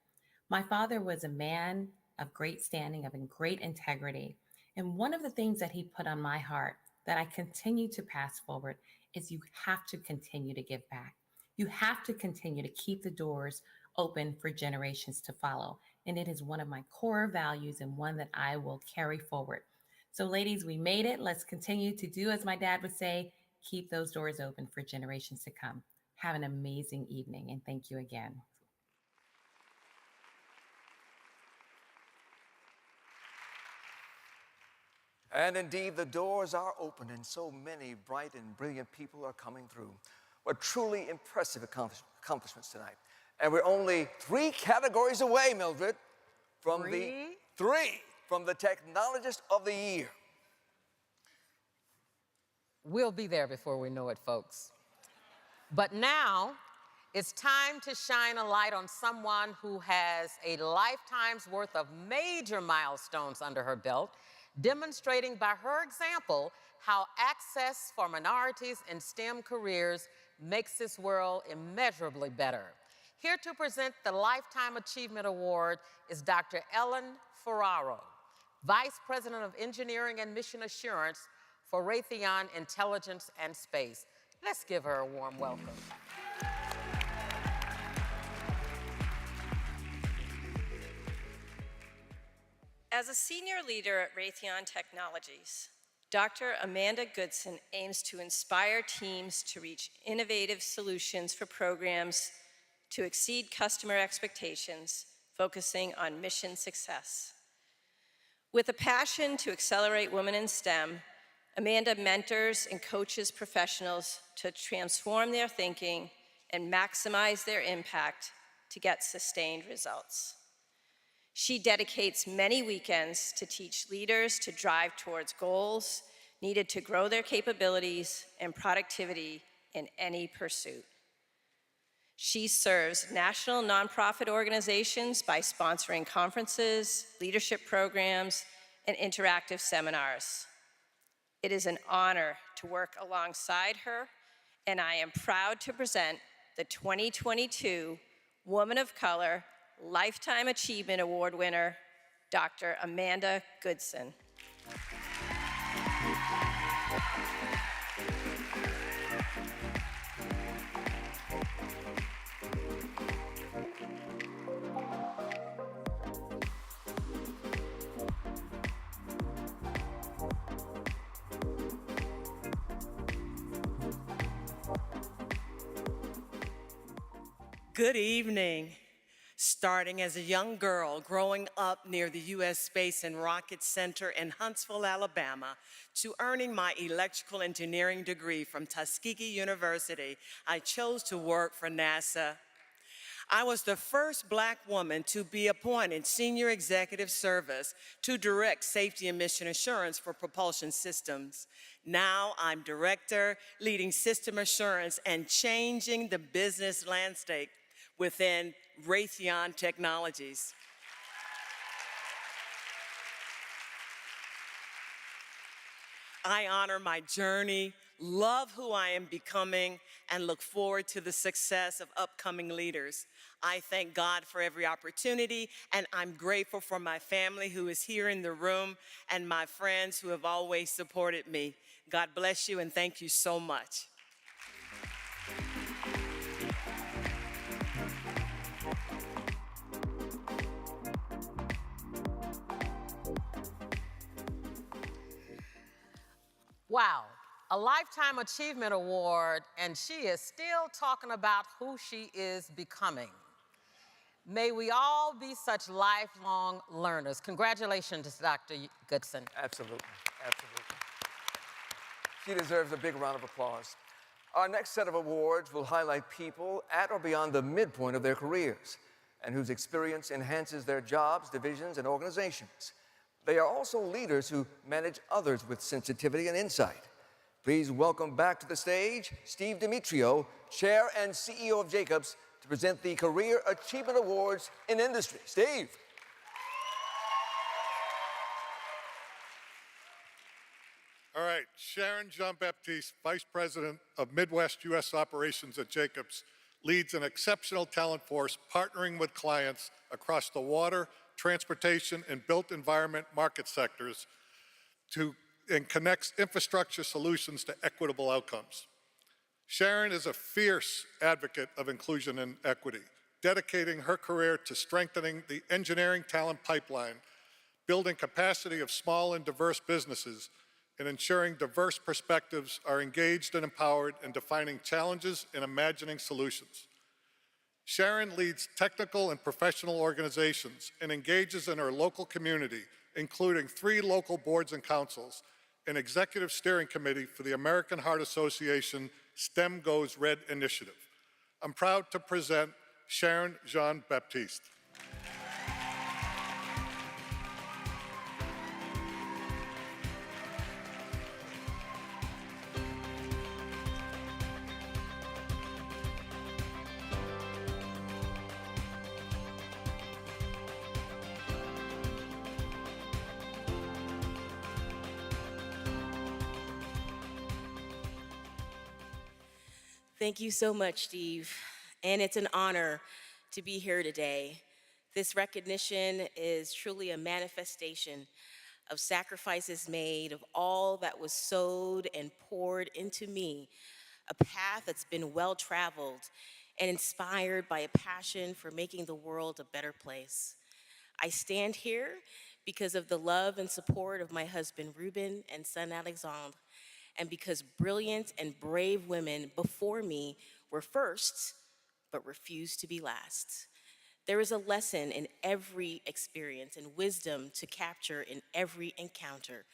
My father was a man of great standing, of great integrity. And one of the things that he put on my heart that I continue to pass forward is you have to continue to give back. You have to continue to keep the doors open for generations to follow. And it is one of my core values and one that I will carry forward. So ladies, we made it. Let's continue to do as my dad would say, keep those doors open for generations to come. Have an amazing evening, and thank you again. And indeed, the doors are open, and so many bright and brilliant people are coming through. What truly impressive accomplishments tonight. And we're only 3 categories away, Mildred, from the Technologist of the Year. We'll be there before we know it, folks. But now, It's time to shine a light on someone who has a lifetime's worth of major milestones under her belt, demonstrating by her example how access for minorities in STEM careers makes this world immeasurably better. Here to present the Lifetime Achievement Award is Dr. Ellen Ferraro, Vice President of Engineering and Mission Assurance for Raytheon Intelligence and Space. Let's give her a warm welcome. As a senior leader at Raytheon Technologies, Dr. Amanda Goodson aims to inspire teams to reach innovative solutions for programs to exceed customer expectations, focusing on mission success. With a passion to accelerate women in STEM, Amanda mentors and coaches professionals to transform their thinking and maximize their impact to get sustained results. She dedicates many weekends to teach leaders to drive towards goals needed to grow their capabilities and productivity in any pursuit. She serves national nonprofit organizations by sponsoring conferences, leadership programs, and interactive seminars. It is an honor to work alongside her, and I am proud to present the 2022 Woman of Color Lifetime Achievement Award winner, Dr. Amanda Goodson. Good evening. Starting as a young girl growing up near the U.S. Space and Rocket Center in Huntsville, Alabama, to earning my electrical engineering degree from Tuskegee University, I chose to work for NASA. I was the first Black woman to be appointed Senior Executive Service to direct safety and mission assurance for propulsion systems. Now I'm Director, leading system assurance and changing the business landscape within Raytheon Technologies. I honor my journey, love who I am becoming, and look forward to the success of upcoming leaders. I thank God for every opportunity, and I'm grateful for my family who is here in the room and my friends who have always supported me. God bless you, and thank you so much. Wow, a Lifetime Achievement Award, and she is still talking about who she is becoming. May we all be such lifelong learners. Congratulations, Dr. Goodson. Absolutely, absolutely. She deserves a big round of applause. Our next set of awards will highlight people at or beyond the midpoint of their careers and whose experience enhances their jobs, divisions, and organizations. They are also leaders who manage others with sensitivity and insight. Please welcome back to the stage Steve Demetrio, Chair and CEO of Jacobs, to present the Career Achievement Awards in Industry. Steve. All right, Sharon Jean-Baptiste, Vice President of Midwest U.S. Operations at Jacobs, leads an exceptional talent force partnering with clients across the water, transportation, and built environment market sectors and connects infrastructure solutions to equitable outcomes. Sharon is a fierce advocate of inclusion and equity, dedicating her career to strengthening the engineering talent pipeline, building capacity of small and diverse businesses, and ensuring diverse perspectives are engaged and empowered in defining challenges and imagining solutions. Sharon leads technical and professional organizations and engages in her local community, including 3 local boards and councils, an executive steering committee for the American Heart Association STEM Goes Red initiative. I'm proud to present Sharon Jean-Baptiste. Thank you so much, Steve. And it's an honor to be here today. This recognition is truly a manifestation of sacrifices made, of all that was sowed and poured into me, a path that's been well traveled and inspired by a passion for making the world a better place. I stand here because of the love and support of my husband Ruben and son Alexandre, and because brilliant and brave women before me were first, but refused to be last. There is a lesson in every experience and wisdom to capture in every encounter.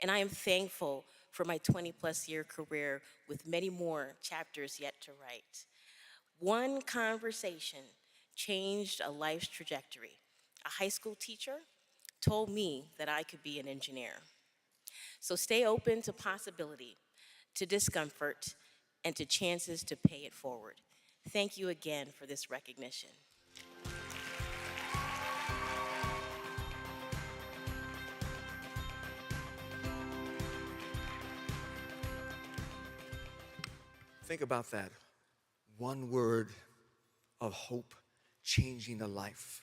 And I am thankful for my 20+ year career with many more chapters yet to write. One conversation changed a life's trajectory. A high school teacher told me that I could be an engineer. So stay open to possibility, to discomfort, and to chances to pay it forward. Thank you again for this recognition. Think about that. One word of hope changing a life.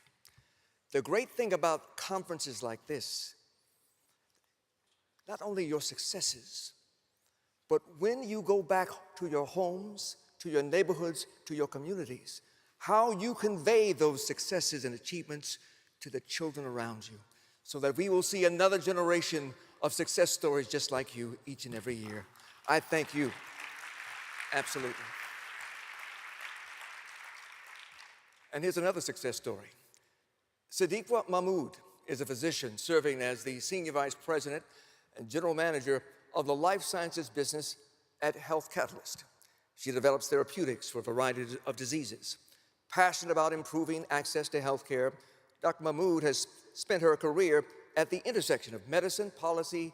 The great thing about conferences like this, not only your successes, but when you go back to your homes, to your neighborhoods, to your communities, how you convey those successes and achievements to the children around you, so that we will see another generation of success stories just like you each and every year. I thank you. Absolutely. And here's another success story. Sadiqa Mahmood is a physician serving as the Senior Vice President and General Manager of the Life Sciences business at Health Catalyst. She develops therapeutics for a variety of diseases. Passionate about improving access to health care, Dr. Mahmood has spent her career at the intersection of medicine, policy,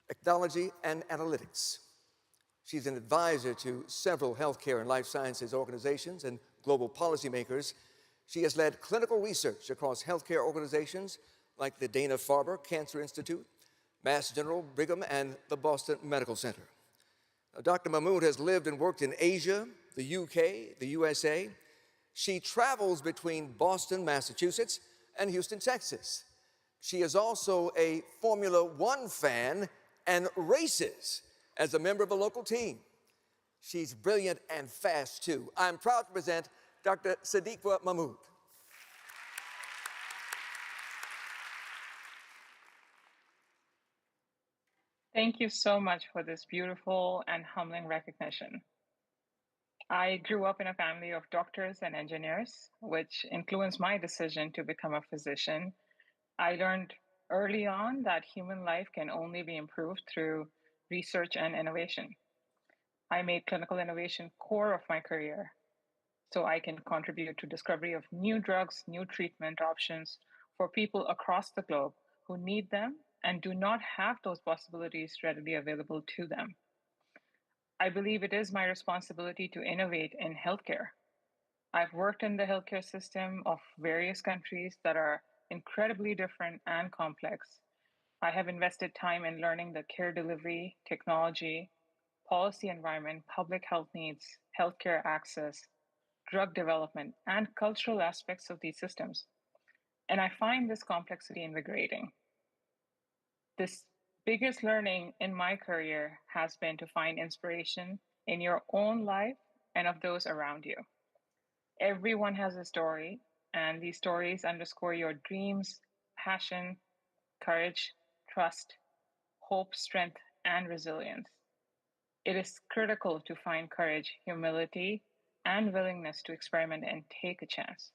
technology, and analytics. She's an advisor to several healthcare and life sciences organizations and global policymakers. She has led clinical research across healthcare organizations like the Dana-Farber Cancer Institute, Mass General Brigham, and the Boston Medical Center. Now, Dr. Mahmood has lived and worked in Asia, the UK, the USA. She travels between Boston, Massachusetts, and Houston, Texas. She is also a Formula One fan and races as a member of a local team. She's brilliant and fast, too. I'm proud to present Dr. Sadiqa Mahmood. Thank you so much for this beautiful and humbling recognition. I grew up in a family of doctors and engineers, which influenced my decision to become a physician. I learned early on that human life can only be improved through research and innovation. I made clinical innovation core of my career so I can contribute to discovery of new drugs, new treatment options for people across the globe who need them and do not have those possibilities readily available to them. I believe it is my responsibility to innovate in healthcare. I've worked in the healthcare system of various countries that are incredibly different and complex. I have invested time in learning the care delivery, technology, policy environment, public health needs, healthcare access, drug development, and cultural aspects of these systems. And I find this complexity invigorating. This biggest learning in my career has been to find inspiration in your own life and of those around you. Everyone has a story, and these stories underscore your dreams, passion, courage, trust, hope, strength, and resilience. It is critical to find courage, humility, and willingness to experiment and take a chance.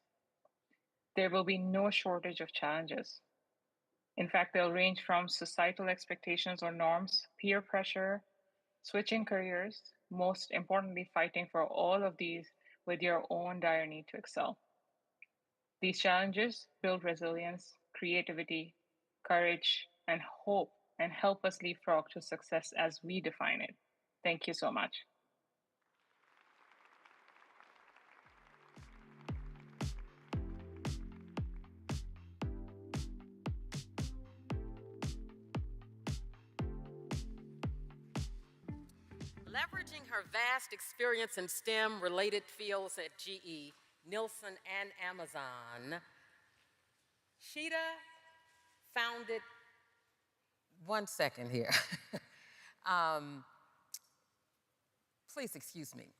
There will be no shortage of challenges. In fact, they'll range from societal expectations or norms, peer pressure, switching careers, most importantly, fighting for all of these with your own dire need to excel. These challenges build resilience, creativity, courage, and hope, and help us leapfrog to success as we define it. Thank you so much. Leveraging her vast experience in STEM-related fields at GE, Nielsen, and Amazon, Sheeta founded, one second here. Please excuse me.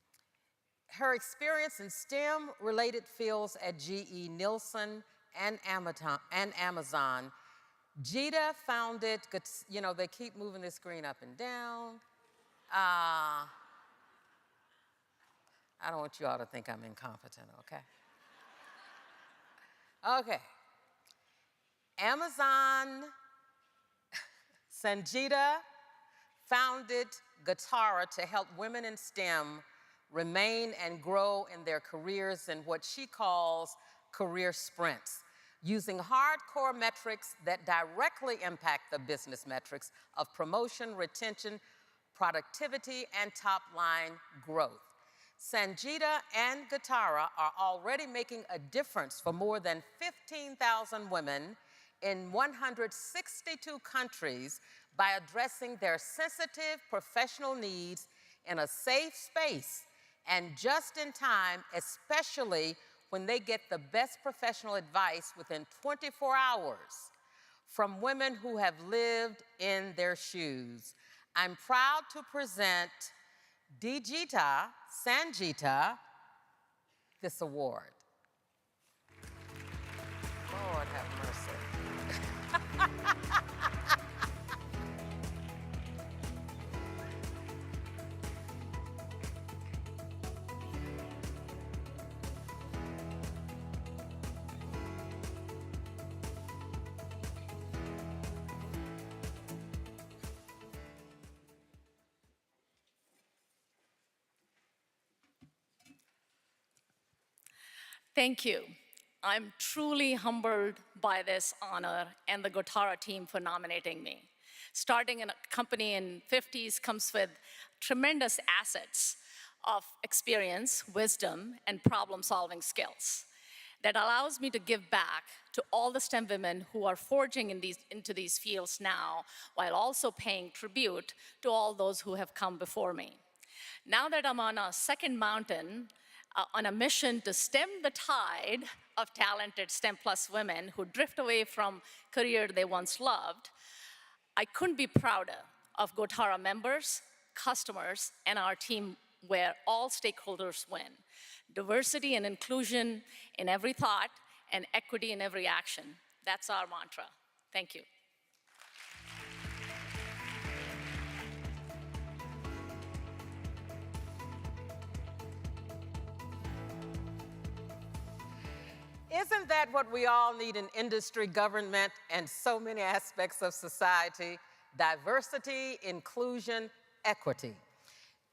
Her experience in STEM-related fields at GE, Nielsen, and Amazon, Jita founded, you know, they keep moving the screen up and down. I don't want you all to think I'm incompetent, okay? Okay. Amazon, Sanjita founded Gatara to help women in STEM remain and grow in their careers in what she calls career sprints, using hardcore metrics that directly impact the business metrics of promotion, retention, productivity, and top-line growth. Sanjita and Gatara are already making a difference for more than 15,000 women in 162 countries by addressing their sensitive professional needs in a safe space and just in time, especially when they get the best professional advice within 24 hours from women who have lived in their shoes. I'm proud to present Dijita Sanjita this award. Lord have mercy. Thank you. I'm truly humbled by this honor and the Gotara team for nominating me. Starting in a company in 50s comes with tremendous assets of experience, wisdom, and problem-solving skills that allows me to give back to all the STEM women who are forging into these fields now, while also paying tribute to all those who have come before me. Now that I'm on a second mountain, on a mission to stem the tide of talented STEM plus women who drift away from career they once loved, I couldn't be prouder of Gotara members, customers, and our team where all stakeholders win. Diversity and inclusion in every thought and equity in every action. That's our mantra. Thank you. Isn't that what we all need in industry, government, and so many aspects of society? Diversity, inclusion, equity.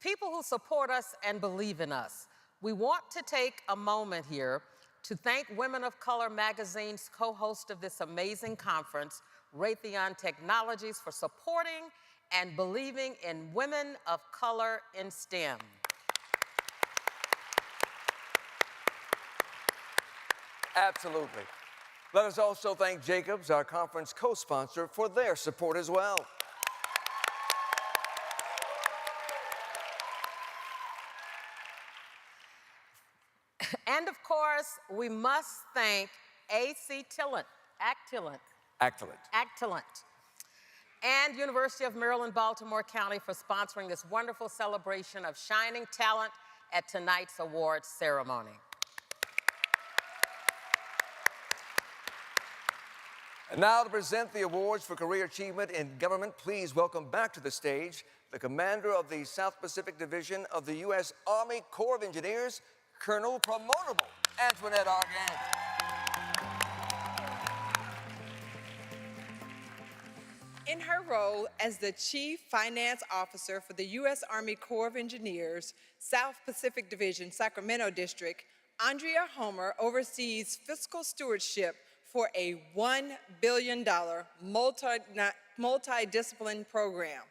People who support us and believe in us. We want to take a moment here to thank Women of Color Magazine's co-host of this amazing conference, Raytheon Technologies, for supporting and believing in women of color in STEM. Absolutely. Let us also thank Jacobs, our conference co-sponsor, for their support as well. And of course, we must thank Actilent, and University of Maryland, Baltimore County for sponsoring this wonderful celebration of shining talent at tonight's awards ceremony. And now to present the awards for career achievement in government, please welcome back to the stage the commander of the South Pacific Division of the U.S. Army Corps of Engineers, Colonel Promotable Antoinette Argand. In her role as the Chief Finance Officer for the U.S. Army Corps of Engineers, South Pacific Division, Sacramento District, Andrea Homer oversees fiscal stewardship for a $1 billion multidisciplinary program.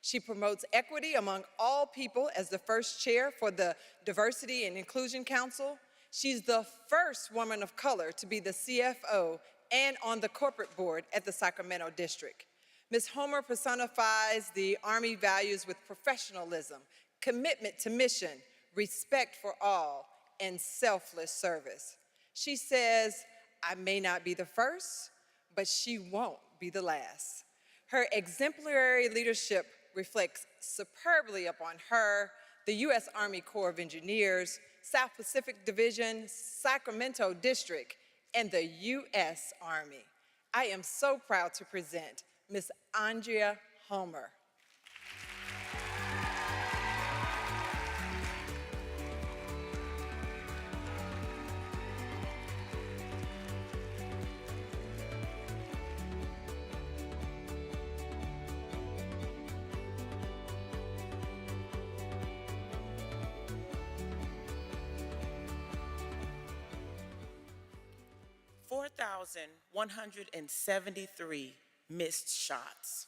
She promotes equity among all people as the first chair for the Diversity and Inclusion Council. She's the first woman of color to be the CFO and on the corporate board at the Sacramento District. Ms. Homer personifies the Army values with professionalism, commitment to mission, respect for all, and selfless service. She says, I may not be the first, but she won't be the last. Her exemplary leadership reflects superbly upon her, the U.S. Army Corps of Engineers, South Pacific Division, Sacramento District, and the U.S. Army. I am so proud to present Ms. Andrea Homer. Four 4,173 missed shots.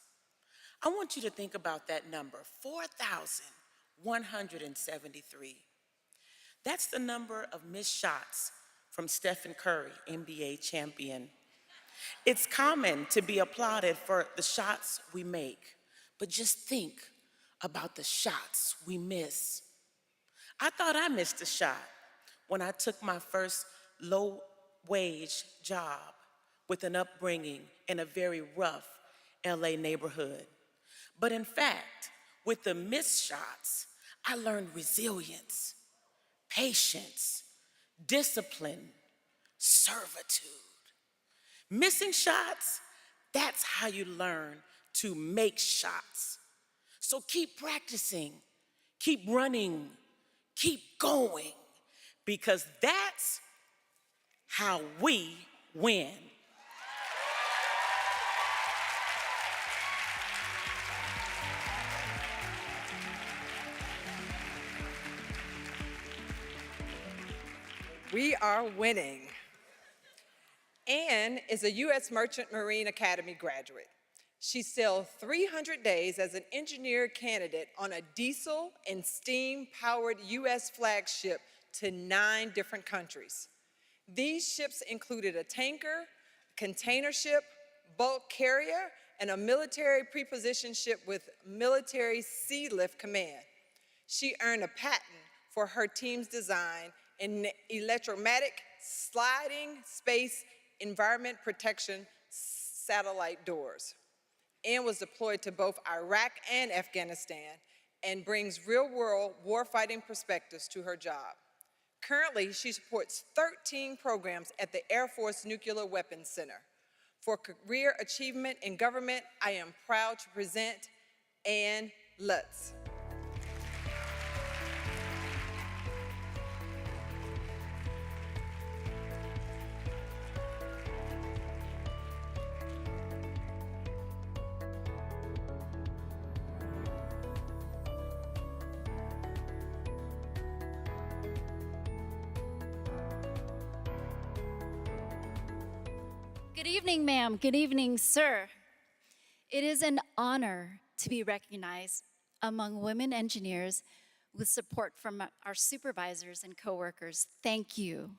I want you to think about that number, 4,173. That's the number of missed shots from Stephen Curry, NBA champion. It's common to be applauded for the shots we make, but just think about the shots we miss. I thought I missed a shot when I took my first low-wage job with an upbringing in a very rough LA neighborhood. But in fact, with the missed shots, I learned resilience, patience, discipline, servitude. Missing shots, that's how you learn to make shots. So keep practicing, keep running, keep going, because that's how we win. We are winning. Anne is a U.S. Merchant Marine Academy graduate. She sailed 300 days as an engineer candidate on a diesel and steam-powered U.S. flagship to 9 different countries. These ships included a tanker, container ship, bulk carrier, and a military preposition ship with military sea lift command. She earned a patent for her team's design in electromagnetic sliding space environment protection satellite doors. Anne was deployed to both Iraq and Afghanistan and brings real-world warfighting perspectives to her job. Currently, she supports 13 programs at the Air Force Nuclear Weapons Center. For career achievement in government, I am proud to present Anne Lutz. Good evening, ma'am. Good evening, sir. It is an honor to be recognized among women engineers with support from our supervisors and coworkers. Thank you.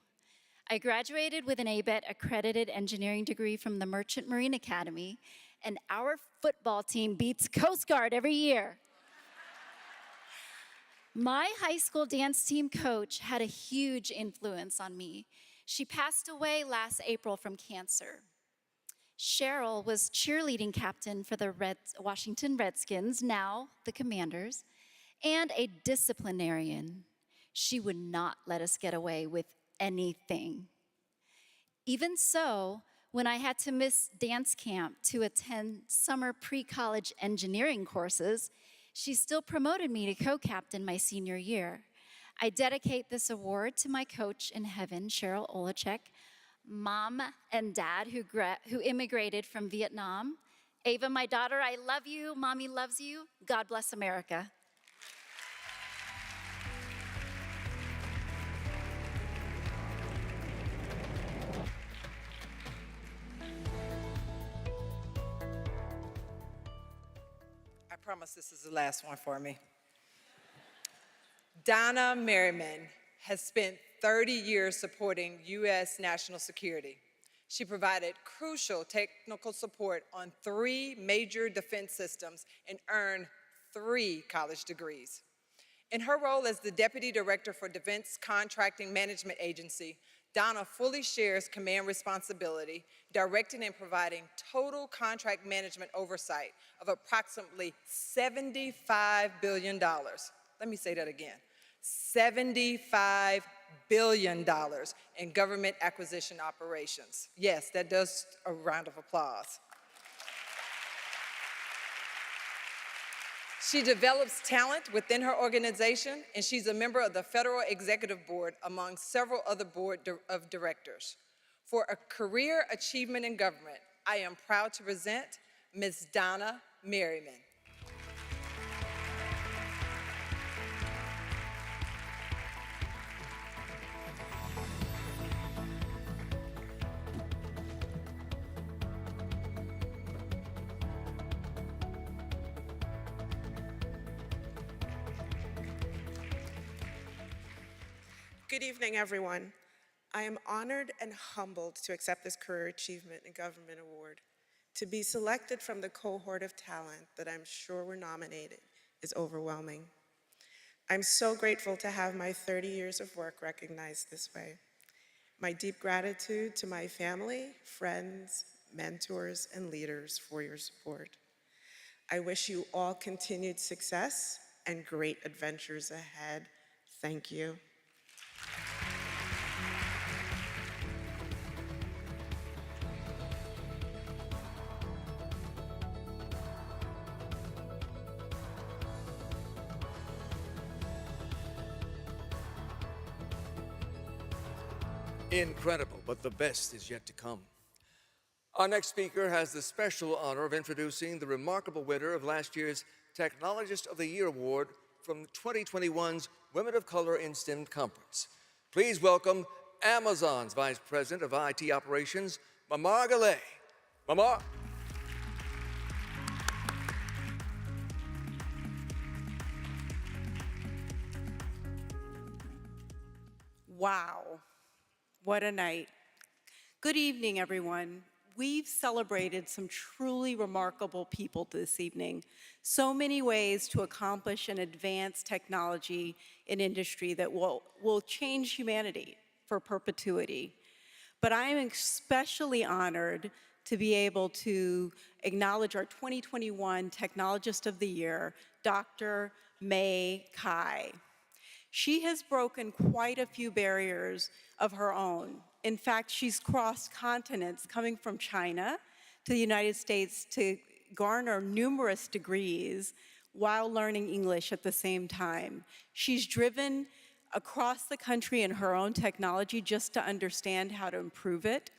I graduated with an ABET accredited engineering degree from the Merchant Marine Academy, and our football team beats Coast Guard every year. My high school dance team coach had a huge influence on me. She passed away last April from cancer. Cheryl was cheerleading captain for the Washington Redskins, now the Commanders, and a disciplinarian. She would not let us get away with anything. Even so, when I had to miss dance camp to attend summer pre-college engineering courses, she still promoted me to co-captain my senior year. I dedicate this award to my coach in heaven, Cheryl Olachek, Mom and Dad who immigrated from Vietnam. Ava, my daughter, I love you. Mommy loves you. God bless America. I promise this is the last one for me. Donna Merriman has spent 30 years supporting U.S. national security. She provided crucial technical support on 3 major defense systems and earned 3 college degrees. In her role as the Deputy Director for Defense Contracting Management Agency, Donna fully shares command responsibility, directing and providing total contract management oversight of approximately $75 billion. Let me say that again. $75 billion in government acquisition operations. Yes, that does a round of applause. She develops talent within her organization, and she's a member of the Federal Executive Board among several other board of directors. For a career achievement in government, I am proud to present Ms. Donna Merriman. Good evening, everyone. I am honored and humbled to accept this Career Achievement in Government Award. To be selected from the cohort of talent that I'm sure were nominated is overwhelming. I'm so grateful to have my 30 years of work recognized this way. My deep gratitude to my family, friends, mentors, and leaders for your support. I wish you all continued success and great adventures ahead. Thank you. Incredible, but the best is yet to come. Our next speaker has the special honor of introducing the remarkable winner of last year's Technologist of the Year Award from 2021's Women of Color in STEM Conference. Please welcome Amazon's Vice President of IT Operations, Mamar Gala. Mamar. Wow, what a night. Good evening, everyone. We've celebrated some truly remarkable people this evening. So many ways to accomplish and advance technology in industry that will change humanity for perpetuity. But I am especially honored to be able to acknowledge our 2021 Technologist of the Year, Dr. May Kai. She has broken quite a few barriers of her own. In fact, she's crossed continents, coming from China to the United States to garner numerous degrees while learning English at the same time. She's driven across the country in her own technology just to understand how to improve it,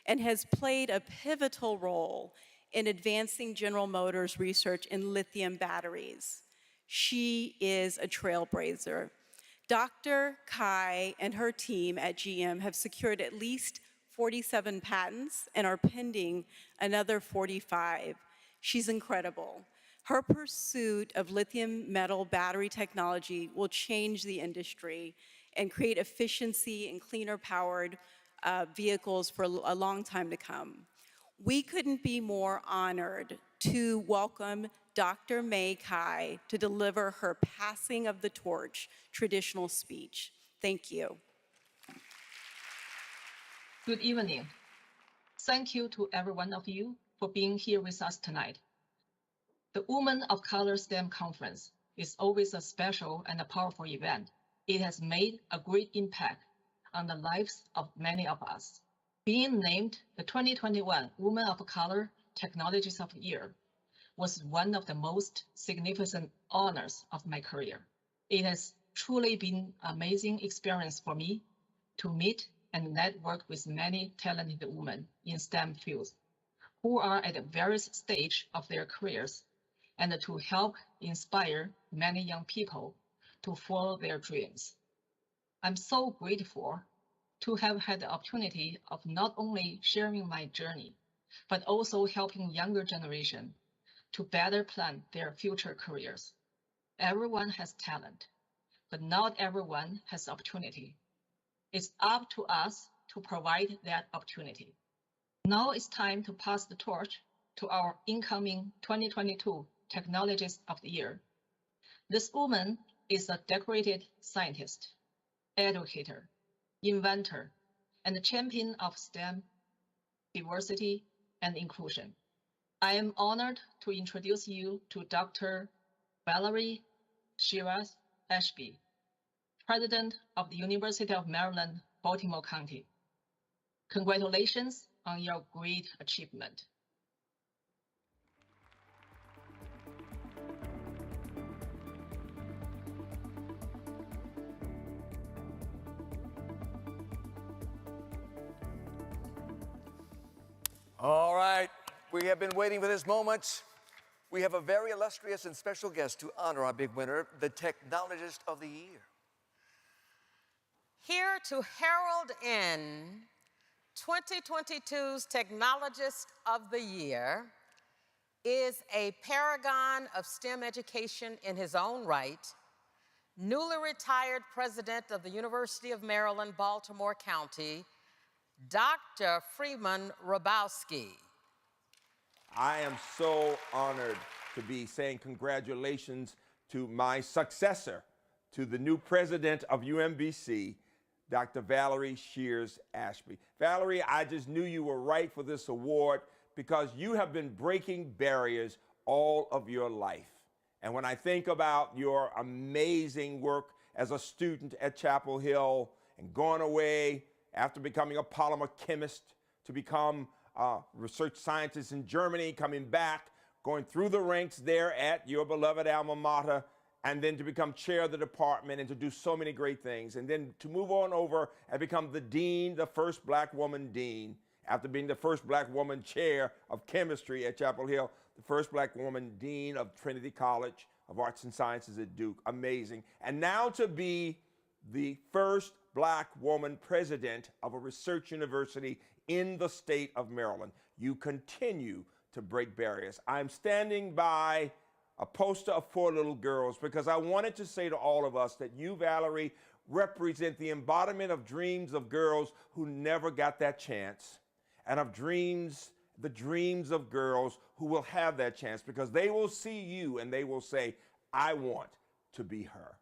and has played a pivotal role in advancing General Motors research in lithium batteries. She is a trailblazer. Dr. Kai and her team at GM have secured at least 47 patents and are pending another 45. She's incredible. Her pursuit of lithium metal battery technology will change the industry and create efficiency and cleaner powered vehicles for a long time to come. We couldn't be more honored to welcome Dr. May Kai to deliver her passing of the torch traditional speech. Thank you. Good evening. Thank you to every one of you for being here with us tonight. The Women of Color STEM Conference is always a special and a powerful event. It has made a great impact on the lives of many of us. Being named the 2021 Women of Color Technologist of the Year was one of the most significant honors of my career. It has truly been an amazing experience for me to meet and network with many talented women in STEM fields who are at various stages of their careers, and to help inspire many young people to follow their dreams. I'm so grateful to have had the opportunity of not only sharing my journey, but also helping younger generation to better plan their future careers. Everyone has talent, but not everyone has opportunity. It's up to us to provide that opportunity. Now it's time to pass the torch to our incoming 2022 Technologist of the Year. This woman is a decorated scientist, educator, inventor, and champion of STEM, diversity, and inclusion. I am honored to introduce you to Dr. Valerie Shears Ashby, President of the University of Maryland, Baltimore County. Congratulations on your great achievement. All right, we have been waiting for this moment. We have a very illustrious and special guest to honor our big winner, the Technologist of the Year. Here to herald in 2022's Technologist of the Year is a paragon of STEM education in his own right, newly retired president of the University of Maryland, Baltimore County, Dr. Freeman Rabowski. I am so honored to be saying congratulations to my successor, to the new president of UMBC, Dr. Valerie Shears Ashby. Valerie, I just knew you were right for this award because you have been breaking barriers all of your life. And when I think about your amazing work as a student at Chapel Hill and going away after becoming a polymer chemist to become a research scientist in Germany, coming back, going through the ranks there at your beloved alma mater, and then to become chair of the department and to do so many great things, and then to move on over and become the dean, the first black woman dean, after being the first black woman chair of chemistry at Chapel Hill, the first black woman dean of Trinity College of Arts and Sciences at Duke. Amazing. And now to be the first black woman president of a research university in the state of Maryland. You continue to break barriers. I'm standing by a poster of 4 little girls because I wanted to say to all of us that you, Valerie, represent the embodiment of dreams of girls who never got that chance, and of the dreams of girls who will have that chance because they will see you and they will say, I want to be her.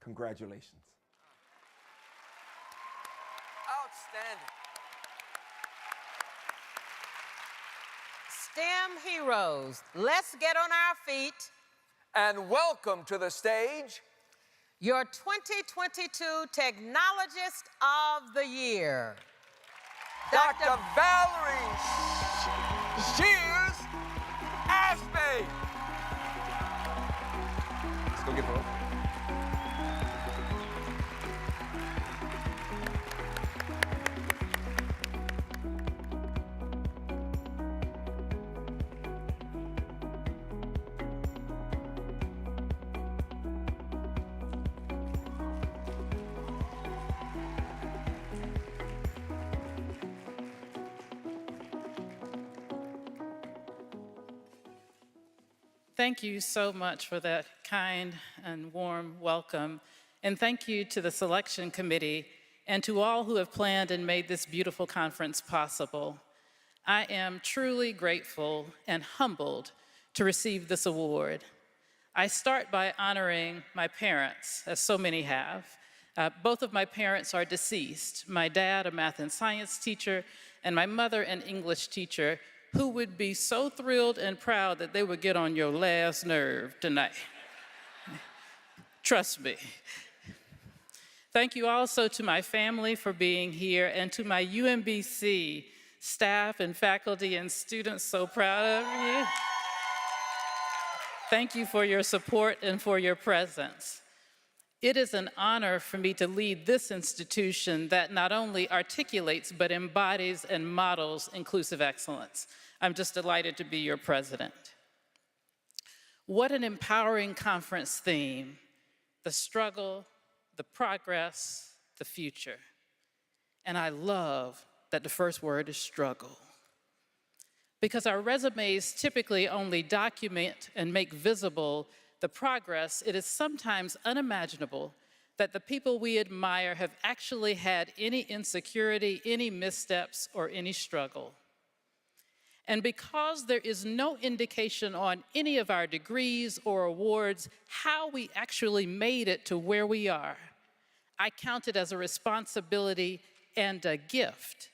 Congratulations. Outstanding. STEM heroes, let's get on our feet. And welcome to the stage, your 2022 Technologist of the Year, Dr. Valerie Shears Ashby. Let's go get her. Thank you so much for that kind and warm welcome. And thank you to the selection committee and to all who have planned and made this beautiful conference possible. I am truly grateful and humbled to receive this award. I start by honoring my parents, as so many have. Both of my parents are deceased. My dad, a math and science teacher, and my mother, an English teacher, who would be so thrilled and proud that they would get on your last nerve tonight. Trust me. Thank you also to my family for being here and to my UMBC staff and faculty and students, so proud of you. Thank you for your support and for your presence. It is an honor for me to lead this institution that not only articulates but embodies and models inclusive excellence. I'm just delighted to be your president. What an empowering conference theme: the struggle, the progress, the future. And I love that the first word is struggle. Because our resumes typically only document and make visible the progress, it is sometimes unimaginable that the people we admire have actually had any insecurity, any missteps, or any struggle. And because there is no indication on any of our degrees or awards how we actually made it to where we are, I count it as a responsibility and a gift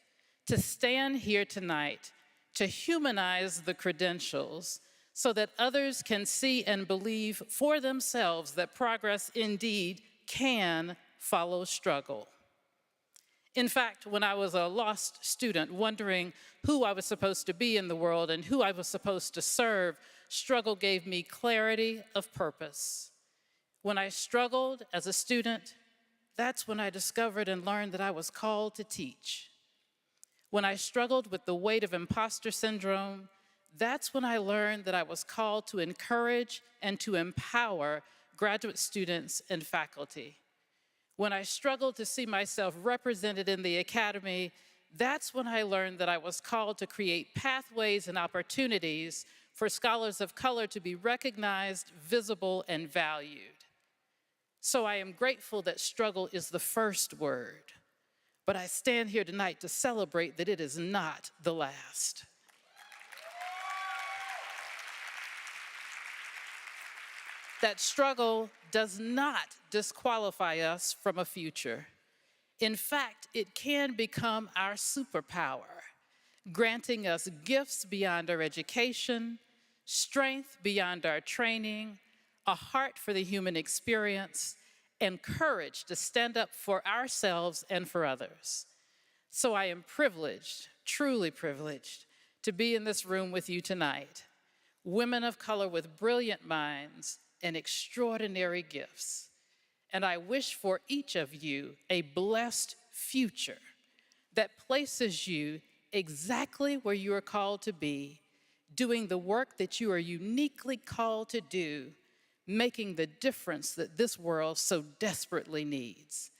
to stand here tonight to humanize the credentials so that others can see and believe for themselves that progress indeed can follow struggle. In fact, when I was a lost student wondering who I was supposed to be in the world and who I was supposed to serve, struggle gave me clarity of purpose. When I struggled as a student, that's when I discovered and learned that I was called to teach. When I struggled with the weight of imposter syndrome, that's when I learned that I was called to encourage and to empower graduate students and faculty. When I struggled to see myself represented in the academy, that's when I learned that I was called to create pathways and opportunities for scholars of color to be recognized, visible, and valued. So I am grateful that struggle is the first word, but I stand here tonight to celebrate that it is not the last. That struggle does not disqualify us from a future. In fact, it can become our superpower, granting us gifts beyond our education, strength beyond our training, a heart for the human experience, and courage to stand up for ourselves and for others. So I am privileged, truly privileged, to be in this room with you tonight. Women of color with brilliant minds and extraordinary gifts. And I wish for each of you a blessed future that places you exactly where you are called to be, doing the work that you are uniquely called to do, making the difference that this world so desperately needs.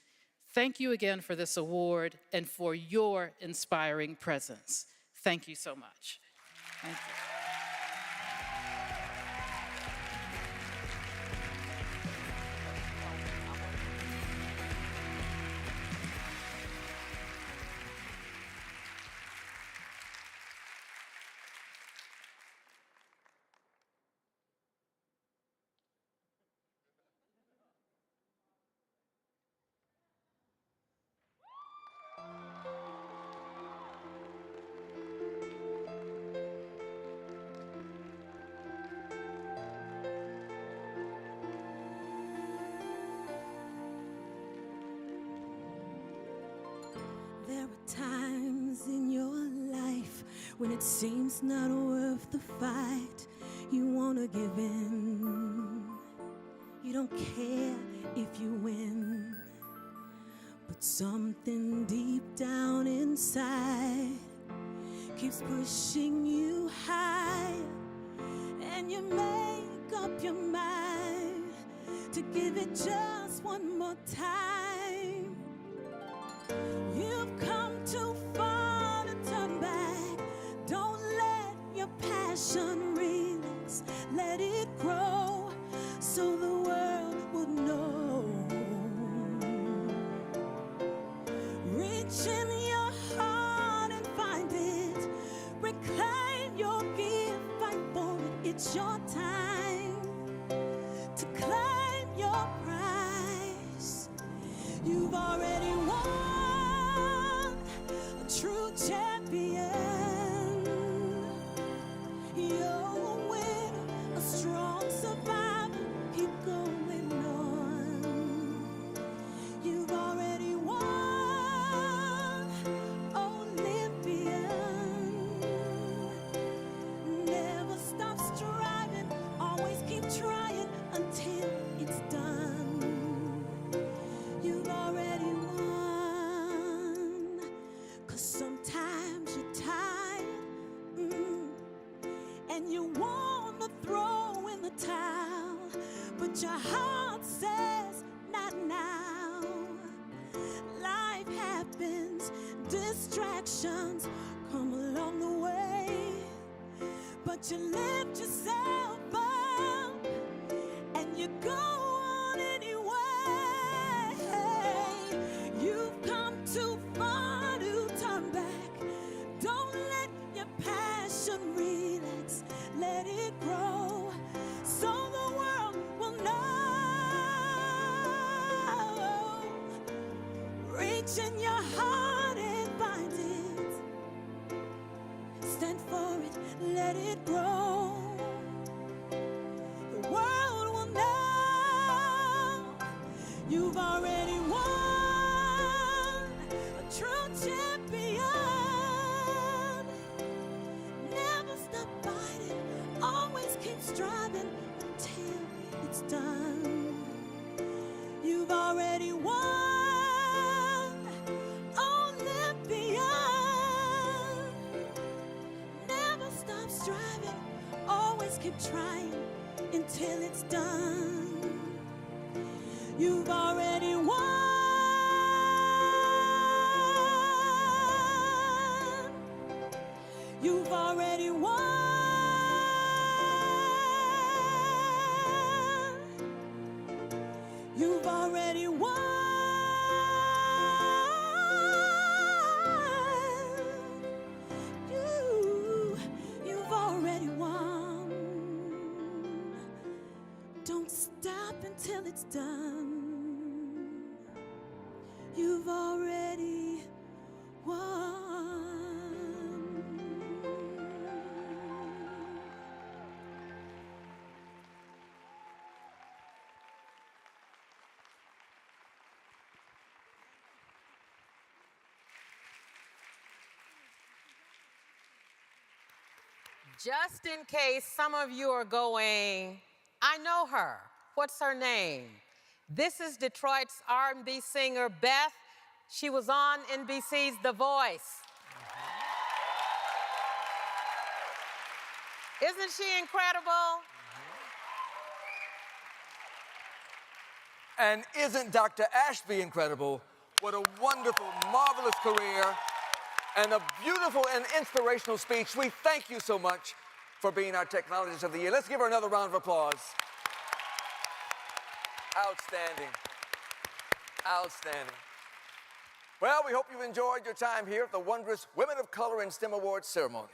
Thank you again for this award and for your inspiring presence. Thank you so much. Thank you. There are times in your life when it seems not worth the fight. You wanna give in. You don't care if you win. But something deep down inside keeps pushing you high. And you make up your mind to give it just one more time. You've come too far to turn back. Don't let your passion release. Let it grow so the world would know. Reach in your heart and find it. Reclaim your gift, fight for it. It's your time to claim your prize. You've already won, a true champion. You're a winner, a strong survivor. Keep going on. You've already won, Olympian. Never stop striving, always keep trying until it's done. You've already won, 'cause sometimes you're tired, and you wanna throw in the towel, but your heart says not now. Life happens, distractions come along the way, but you lift yourself up and you go on anyway. You've come too far to turn back. Don't let your passion Reach in your heart and find it. Stand for it, let it grow. The world will know you've already won. A true champion. Never stop fighting, always keep striving until it's done. You've already won, Olympian. Never stop striving, always keep trying until it's done. You've already won. You've already won. You've already won. You've already won. Don't stop until it's done. You've already won. Just in case some of you are going, I know her. What's her name? This is Detroit's R&B singer, Beth. She was on NBC's The Voice. Isn't she incredible? And isn't Dr. Ashby incredible? What a wonderful, marvelous career, and a beautiful and inspirational speech. We thank you so much for being our Technologist of the Year. Let's give her another round of applause. Outstanding. Outstanding. Well, we hope you've enjoyed your time here at the wondrous Women of Color in STEM Awards ceremony.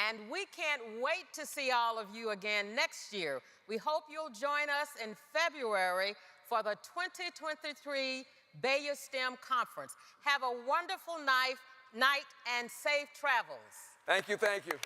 And we can't wait to see all of you again next year. We hope you'll join us in February for the 2023 Bayou STEM Conference. Have a wonderful night and safe travels. Thank you, thank you.